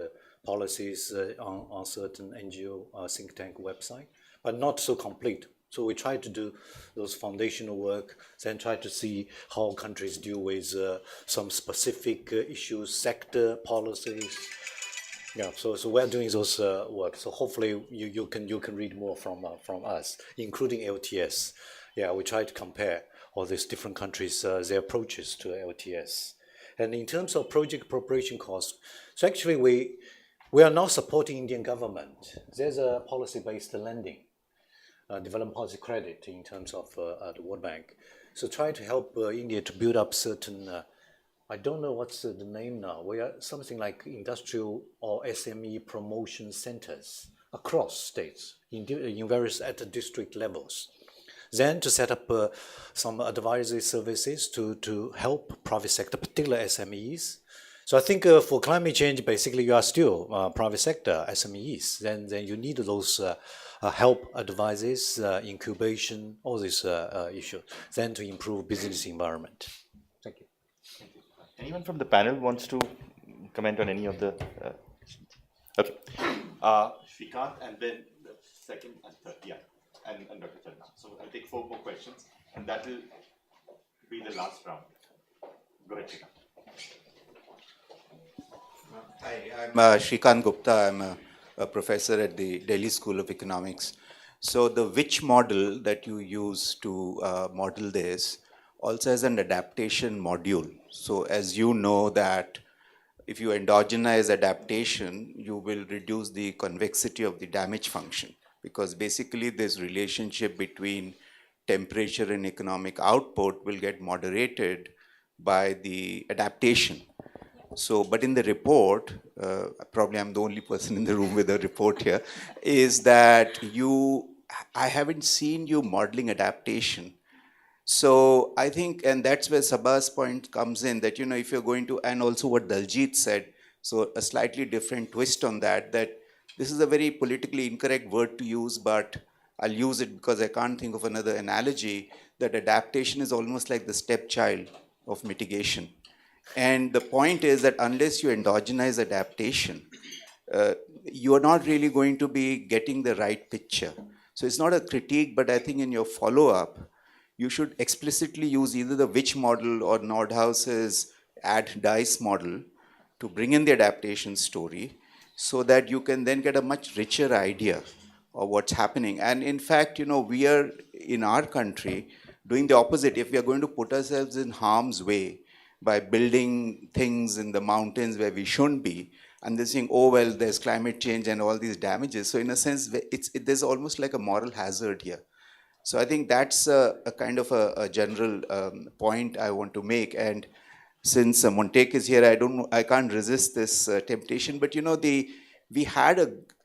policies on certain NGO think tank website, but not so complete. So we try to do those foundational work, then try to see how countries deal with some specific issues, sector policies. Yeah, so we're doing those work. So hopefully you can read more from us, including LTS. Yeah, we try to compare all these different countries, their approaches to LTS. And in terms of project preparation costs, so actually we are now supporting Indian government. There's a policy-based lending. development policy credit in terms of the World Bank. So try to help India to build up certain, I don't know what's the name now, we are something like industrial or SME promotion centers across states in various at the district levels. Then to set up some advisory services to help private sector, particularly SMEs. So I think for climate change, basically you are still private sector SMEs. Then you need those help advices, incubation, all these issues. Then to improve business environment. Thank you. Anyone from the panel wants to comment on any of the questions? Okay. Shrikant, and then the second and third, yeah, and Dr. Chandna. So I'll take 4 more questions, and that will be the last round. Go ahead, Shrikant. Hi, I'm Shrikant Gupta. I'm a professor at the Delhi School of Economics. So the which model that you use to model this also has an adaptation module. So as you know that if you endogenize adaptation, you will reduce the convexity of the damage function, because basically this relationship between temperature and economic output will get moderated by the adaptation. So, but in the report, probably I'm the only person in the room with a report here, is that I haven't seen you modeling adaptation. So I think, and that's where Sabah's point comes in, that, if you're going to, and also what Daljit said, so a slightly different twist on that this is a very politically incorrect word to use, but I'll use it because I can't think of another analogy, that adaptation is almost like the stepchild of mitigation. And the point is that unless you endogenize adaptation, you are not really going to be getting the right picture. So it's not a critique, but I think in your follow-up, you should explicitly use either the Which model or Nordhaus's add-dice model to bring in the adaptation story, so that you can then get a much richer idea of what's happening. And in fact, we are in our country doing the opposite. If we are going to put ourselves in harm's way by building things in the mountains where we shouldn't be, and they're saying, oh, well, there's climate change and all these damages. So in a sense, there's almost like a moral hazard here. So I think that's a kind of a general point I want to make. And since Montek is here, I can't resist this temptation. But we had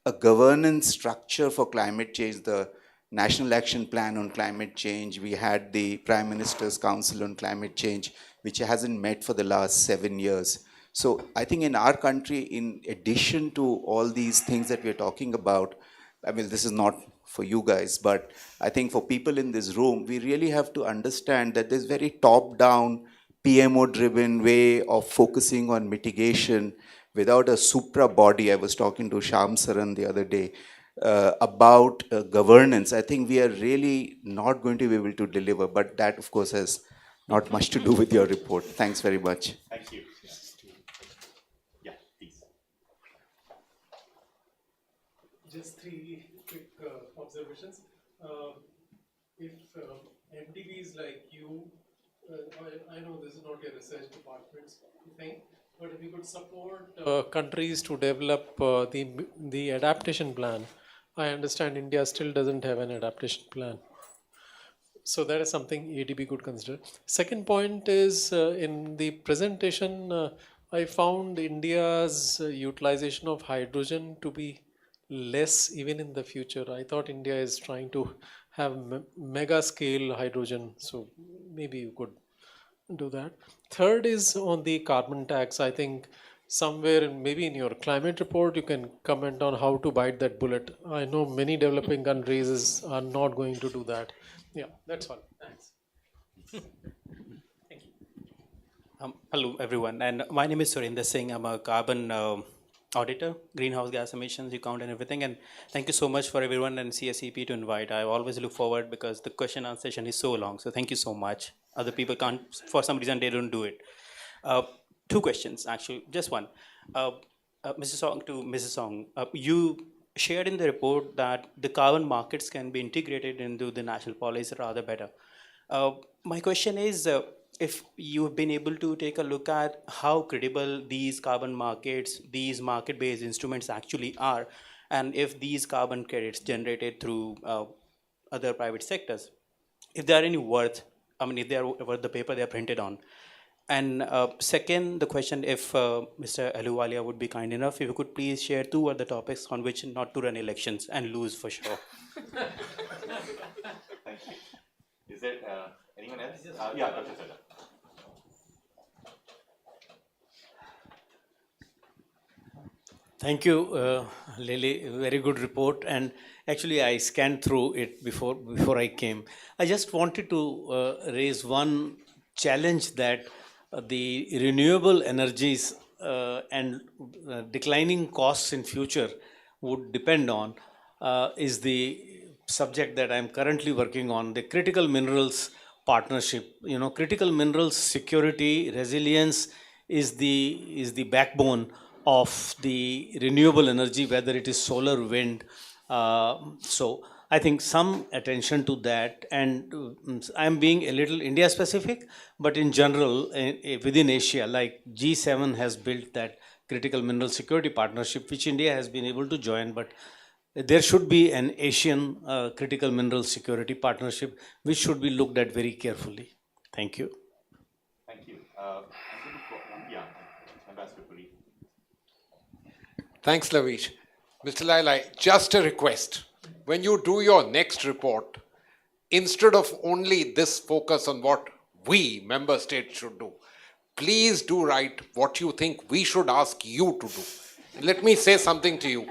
a governance structure for climate change, the National Action Plan on Climate Change. We had the Prime Minister's Council on Climate Change, which hasn't met for the last 7 years. So I think in our country, in addition to all these things that we're talking about, I mean, this is not for you guys, but I think for people in this room, we really have to understand that there's very top-down, PMO-driven way of focusing on mitigation without a supra body. I was talking to Shyam Saran the other day about governance. I think we are really not going to be able to deliver, but that, of course, has not much to do with your report. Thanks very much. Thank you. Yeah, please. Just 3 quick observations. If MDBs like you, I know this is not your research department's thing, but if you could support countries to develop the adaptation plan. I understand India still doesn't have an adaptation plan. So that is something ADB could consider. Second point is in the presentation, I found India's utilization of hydrogen to be less even in the future. I thought India is trying to have mega scale hydrogen. So maybe you could do that. Third is on the carbon tax. I think somewhere maybe in your climate report you can comment on how to bite that bullet. I know many developing countries are not going to do that. Yeah, that's all. Thanks. Thank you. Hello everyone, and my name is Surinder Singh. I'm a carbon auditor, greenhouse gas emissions, you count and everything. And thank you so much for everyone and CSEP to invite. I always look forward because the question answer session is so long. So thank you so much. Other people can't, for some reason they don't do it. 2 questions actually, just one. Mrs. Song, you shared in the report that the carbon markets can be integrated into the national policy rather better. My question is, if you've been able to take a look at how credible these carbon markets, these market-based instruments actually are, and if these carbon credits generated through other private sectors, if they are any worth, I mean, if they are worth the paper they are printed on. And second, the question, if Mr. Ahluwalia would be kind enough, if you could please share 2 other topics on which not to run elections and lose for sure. Thank you. Is there anyone else? Yeah, Dr. Sada. Thank you, Lily. Very good report. And actually, I scanned through it before I came. I just wanted to raise one challenge that the renewable energies and declining costs in future would depend on is the subject that I'm currently working on, the critical minerals partnership. You know, critical minerals security, resilience is the backbone of the renewable energy, whether it is solar, wind. So I think some attention to that, and I'm being a little India specific, but in general, within Asia, like G7 has built that critical mineral security partnership, which India has been able to join, but there should be an Asian critical mineral security partnership, which should be looked at very carefully. Thank you. Thank you. Yeah, Ambassador Puri. Thanks, Lavish. Mr. Lailai, just a request. When you do your next report, instead of only this focus on what we, member states, should do, please do write what you think we should ask you to do. Let me say something to you.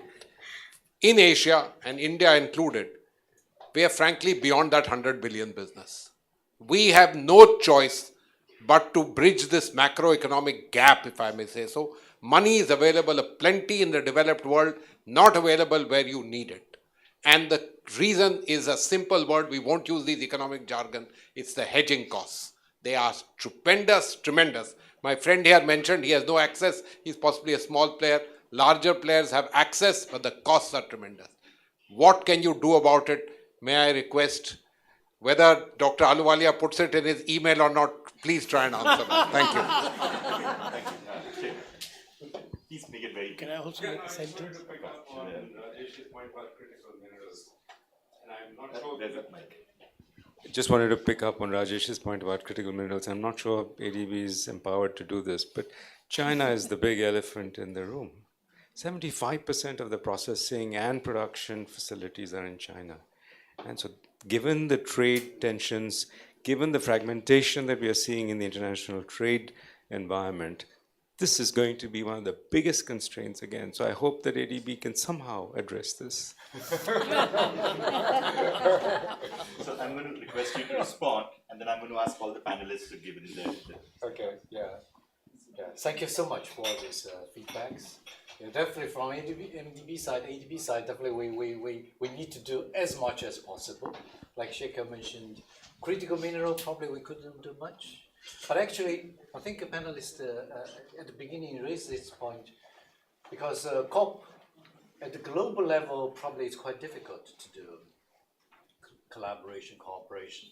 In Asia, and India included, we are frankly beyond that 100 billion business. We have no choice but to bridge this macroeconomic gap, if I may say so. Money is available plenty in the developed world, not available where you need it. And the reason is a simple word, we won't use these economic jargon, it's the hedging costs. They are stupendous, tremendous. My friend here mentioned he has no access, he's possibly a small player. Larger players have access, but the costs are tremendous. What can you do about it? May I request, whether Dr. Ahluwalia puts it in his email or not, please try and answer that. Thank you. Thank you. Please make it very Can I also make a sentence? On Rajesh's point about critical minerals, and I'm not sure. There's a mic. I just wanted to pick up on Rajesh's point about critical minerals. I'm not sure ADB is empowered to do this, but China is the big elephant in the room. 75% of the processing and production facilities are in China. And so given the trade tensions, given the fragmentation that we are seeing in the international trade environment, this is going to be one of the biggest constraints again. So I hope that ADB can somehow address this. So I'm going to request you to respond, and then I'm going to ask all the panelists to give it their. Okay, yeah. Thank you so much for these feedbacks. Yeah, definitely from ADB side, definitely we need to do as much as possible. Like Shekhar mentioned, critical mineral, probably we couldn't do much. But actually, I think a panelist at the beginning raised this point, because COP at the global level probably it's quite difficult to do collaboration, cooperation,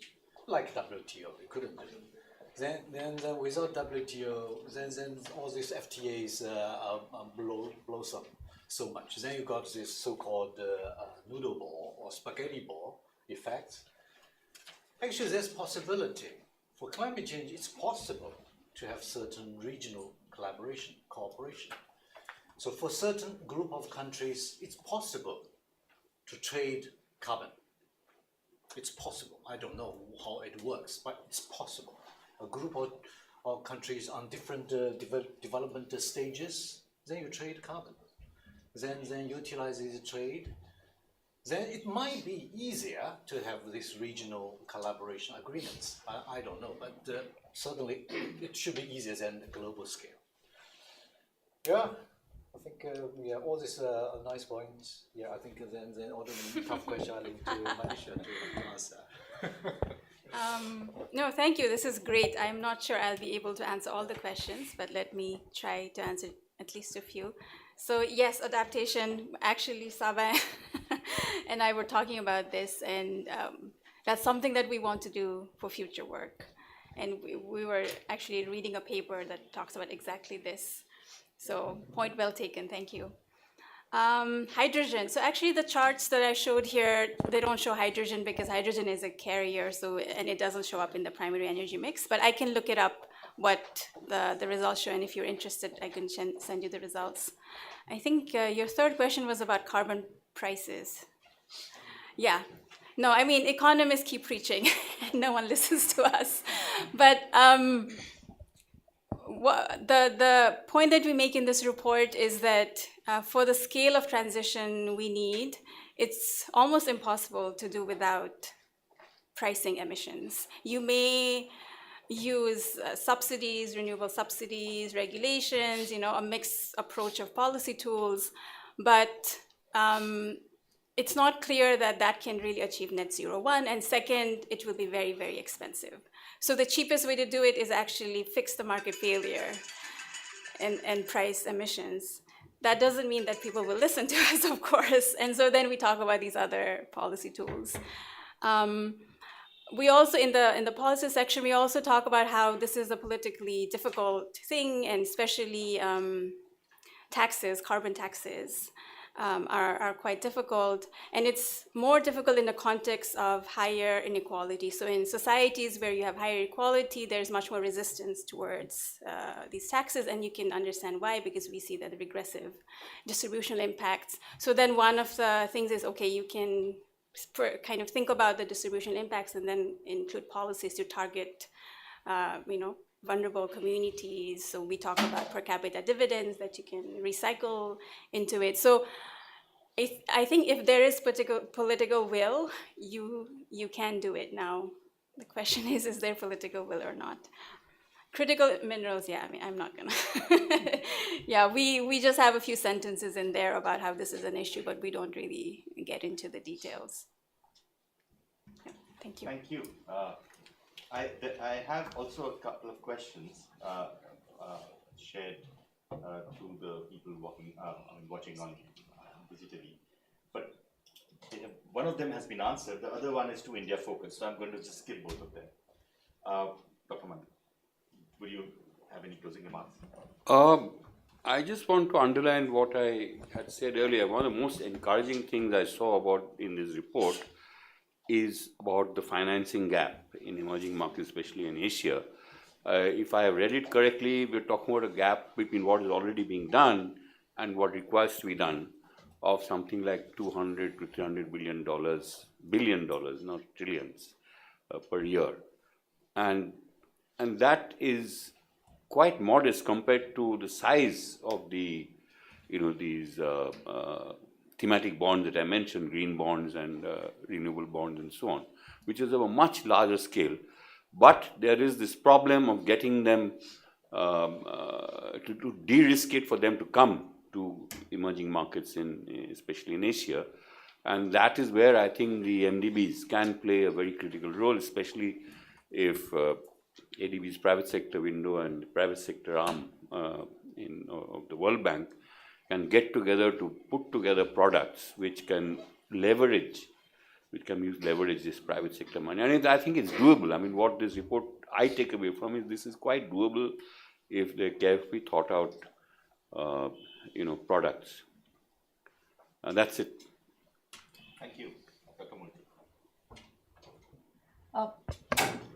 like WTO, we couldn't do. Then without WTO, then all these FTAs blossom so much. Then you got this so-called noodle ball or spaghetti ball effect. Actually, there's possibility. For climate change, it's possible to have certain regional collaboration, cooperation. So for certain group of countries, it's possible to trade carbon. It's possible. I don't know how it works, but it's possible. A group of countries on different development stages, then you trade carbon. Then utilize this trade. Then it might be easier to have these regional collaboration agreements. I don't know, but certainly it should be easier than the global scale. Yeah, I think all these nice points. Yeah, I think then all the tough questions I leave to Manisha to answer. No, thank you. This is great. I'm not sure I'll be able to answer all the questions, but let me try to answer at least a few. So yes, adaptation, actually Saba and I were talking about this, and that's something that we want to do for future work. And we were actually reading a paper that talks about exactly this. So point well taken, thank you. Hydrogen. So actually the charts that I showed here, they don't show hydrogen because hydrogen is a carrier, and it doesn't show up in the primary energy mix, but I can look it up what the results show, and if you're interested, I can send you the results. I think your third question was about carbon prices. Yeah. No, I mean, economists keep preaching. No one listens to us. But the point that we make in this report is that for the scale of transition we need, it's almost impossible to do without pricing emissions. You may use subsidies, renewable subsidies, regulations, a mixed approach of policy tools, but it's not clear that that can really achieve net zero, one, and second, it will be very, very expensive. So the cheapest way to do it is actually fix the market failure and price emissions. That doesn't mean that people will listen to us, of course, and so then we talk about these other policy tools. We also, in the policy section, we also talk about how this is a politically difficult thing, and especially taxes, carbon taxes, are quite difficult. And it's more difficult in the context of higher inequality. So in societies where you have higher equality, there's much more resistance towards these taxes, and you can understand why, because we see that the regressive distributional impacts. So then one of the things is, okay, you can kind of think about the distribution impacts and then include policies to target, vulnerable communities. So we talk about per capita dividends that you can recycle into it. So I think if there is political will, you can do it. Now, the question is there political will or not? Critical minerals, yeah, I mean, I'm not gonna. Yeah, we just have a few sentences in there about how this is an issue, but we don't really get into the details. Yeah, thank you. Thank you. I have also a couple of questions shared to the people watching on digitally, but one of them has been answered. The other one is too India focused, so I'm going to just skip both of them. Dr. Marg, would you have any closing remarks? I just want to underline what I had said earlier. One of the most encouraging things I saw about in this report is about the financing gap in emerging markets, especially in Asia. If I have read it correctly, we're talking about a gap between what is already being done and what requires to be done of something like $200 to $300 billion, not trillions, per year. And that is quite modest compared to the size of the, these thematic bonds that I mentioned, green bonds and renewable bonds and so on, which is of a much larger scale. But there is this problem of getting them to de-risk it for them to come to emerging markets, especially in Asia. And that is where I think the MDBs can play a very critical role, especially if ADB's private sector window and private sector arm of the World Bank can get together to put together products which can leverage this private sector money. And I think it's doable. I mean, what this report I take away from is this is quite doable if they're carefully thought out, products. And that's it. Thank you, Dr. Murthy.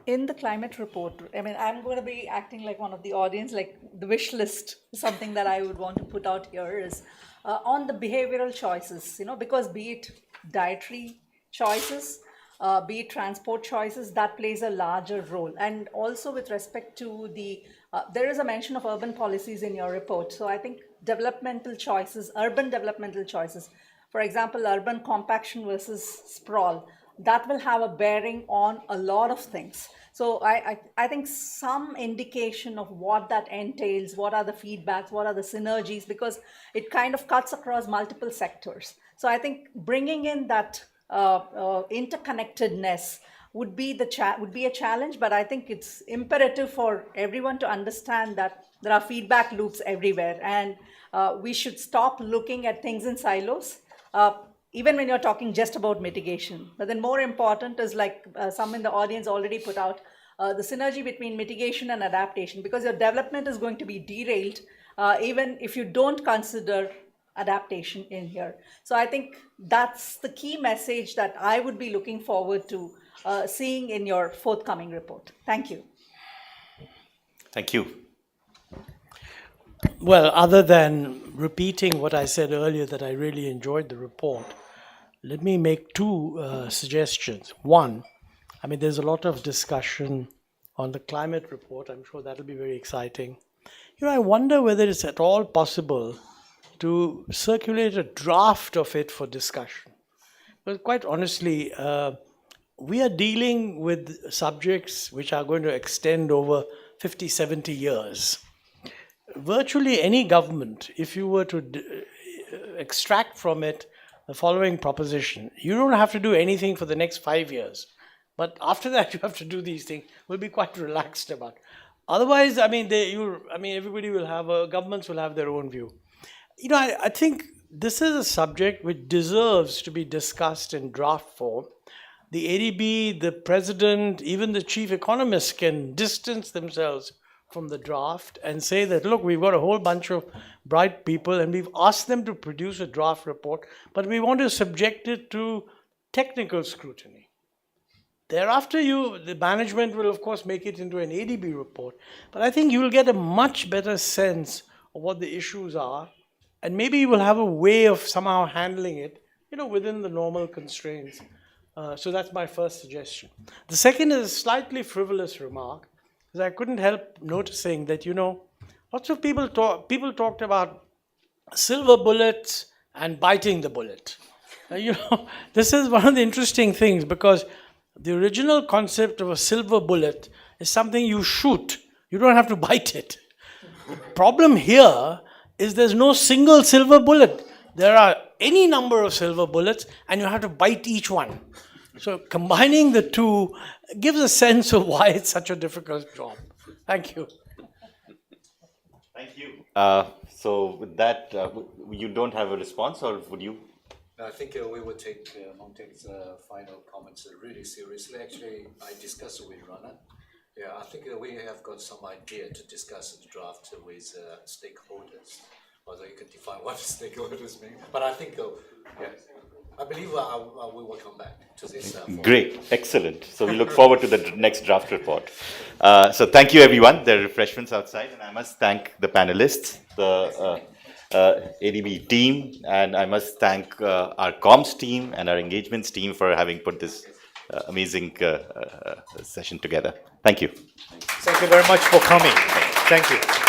In the climate report, I mean, I'm going to be acting like one of the audience, like the wish list, something that I would want to put out here is on the behavioral choices, because be it dietary choices, be it transport choices, that plays a larger role. And also with respect to there is a mention of urban policies in your report. So I think developmental choices, urban developmental choices, for example, urban compaction versus sprawl, that will have a bearing on a lot of things. So I think some indication of what that entails, what are the feedbacks, what are the synergies, because it kind of cuts across multiple sectors. So I think bringing in that interconnectedness would be a challenge, but I think it's imperative for everyone to understand that there are feedback loops everywhere, and we should stop looking at things in silos. Even when you're talking just about mitigation. But then more important is, like some in the audience already put out, the synergy between mitigation and adaptation, because your development is going to be derailed even if you don't consider adaptation in here. So I think that's the key message that I would be looking forward to seeing in your forthcoming report. Thank you. Thank you. Well, other than repeating what I said earlier, that I really enjoyed the report, let me make two suggestions. One, I mean, there's a lot of discussion on the climate report. I'm sure that'll be very exciting. I wonder whether it's at all possible to circulate a draft of it for discussion. But quite honestly, we are dealing with subjects which are going to extend over 50, 70 years. Virtually any government, if you were to extract from it the following proposition, you don't have to do anything for the next 5 years. But after that, you have to do these things. We'll be quite relaxed about it. Otherwise, I mean, everybody will have, governments will have their own view. I think this is a subject which deserves to be discussed in draft form. The ADB, the president, even the chief economists can distance themselves from the draft and say that, look, we've got a whole bunch of bright people and we've asked them to produce a draft report, but we want to subject it to technical scrutiny. Thereafter, the management will, of course, make it into an ADB report. But I think you will get a much better sense of what the issues are, and maybe you will have a way of somehow handling it, within the normal constraints. So that's my first suggestion. The second is a slightly frivolous remark, because I couldn't help noticing that, lots of people talked about silver bullets and biting the bullet. This is one of the interesting things, because the original concept of a silver bullet is something you shoot. You don't have to bite it. The problem here is there's no single silver bullet. There are any number of silver bullets, and you have to bite each one. So combining the two gives a sense of why it's such a difficult job. Thank you. Thank you. So with that, you don't have a response, or would you? I think we will take Montek's final comments really seriously. Actually, I discussed with Rana. Yeah, I think we have got some idea to discuss the draft with stakeholders. Although you can define what stakeholders mean, but I think, I believe we will come back to this. Great, excellent. So we look forward to the next draft report. So thank you, everyone. There are refreshments outside, and I must thank the panelists, the ADB team, and I must thank our comms team and our engagements team for having put this amazing session together. Thank you. Thank you very much for coming. Thank you.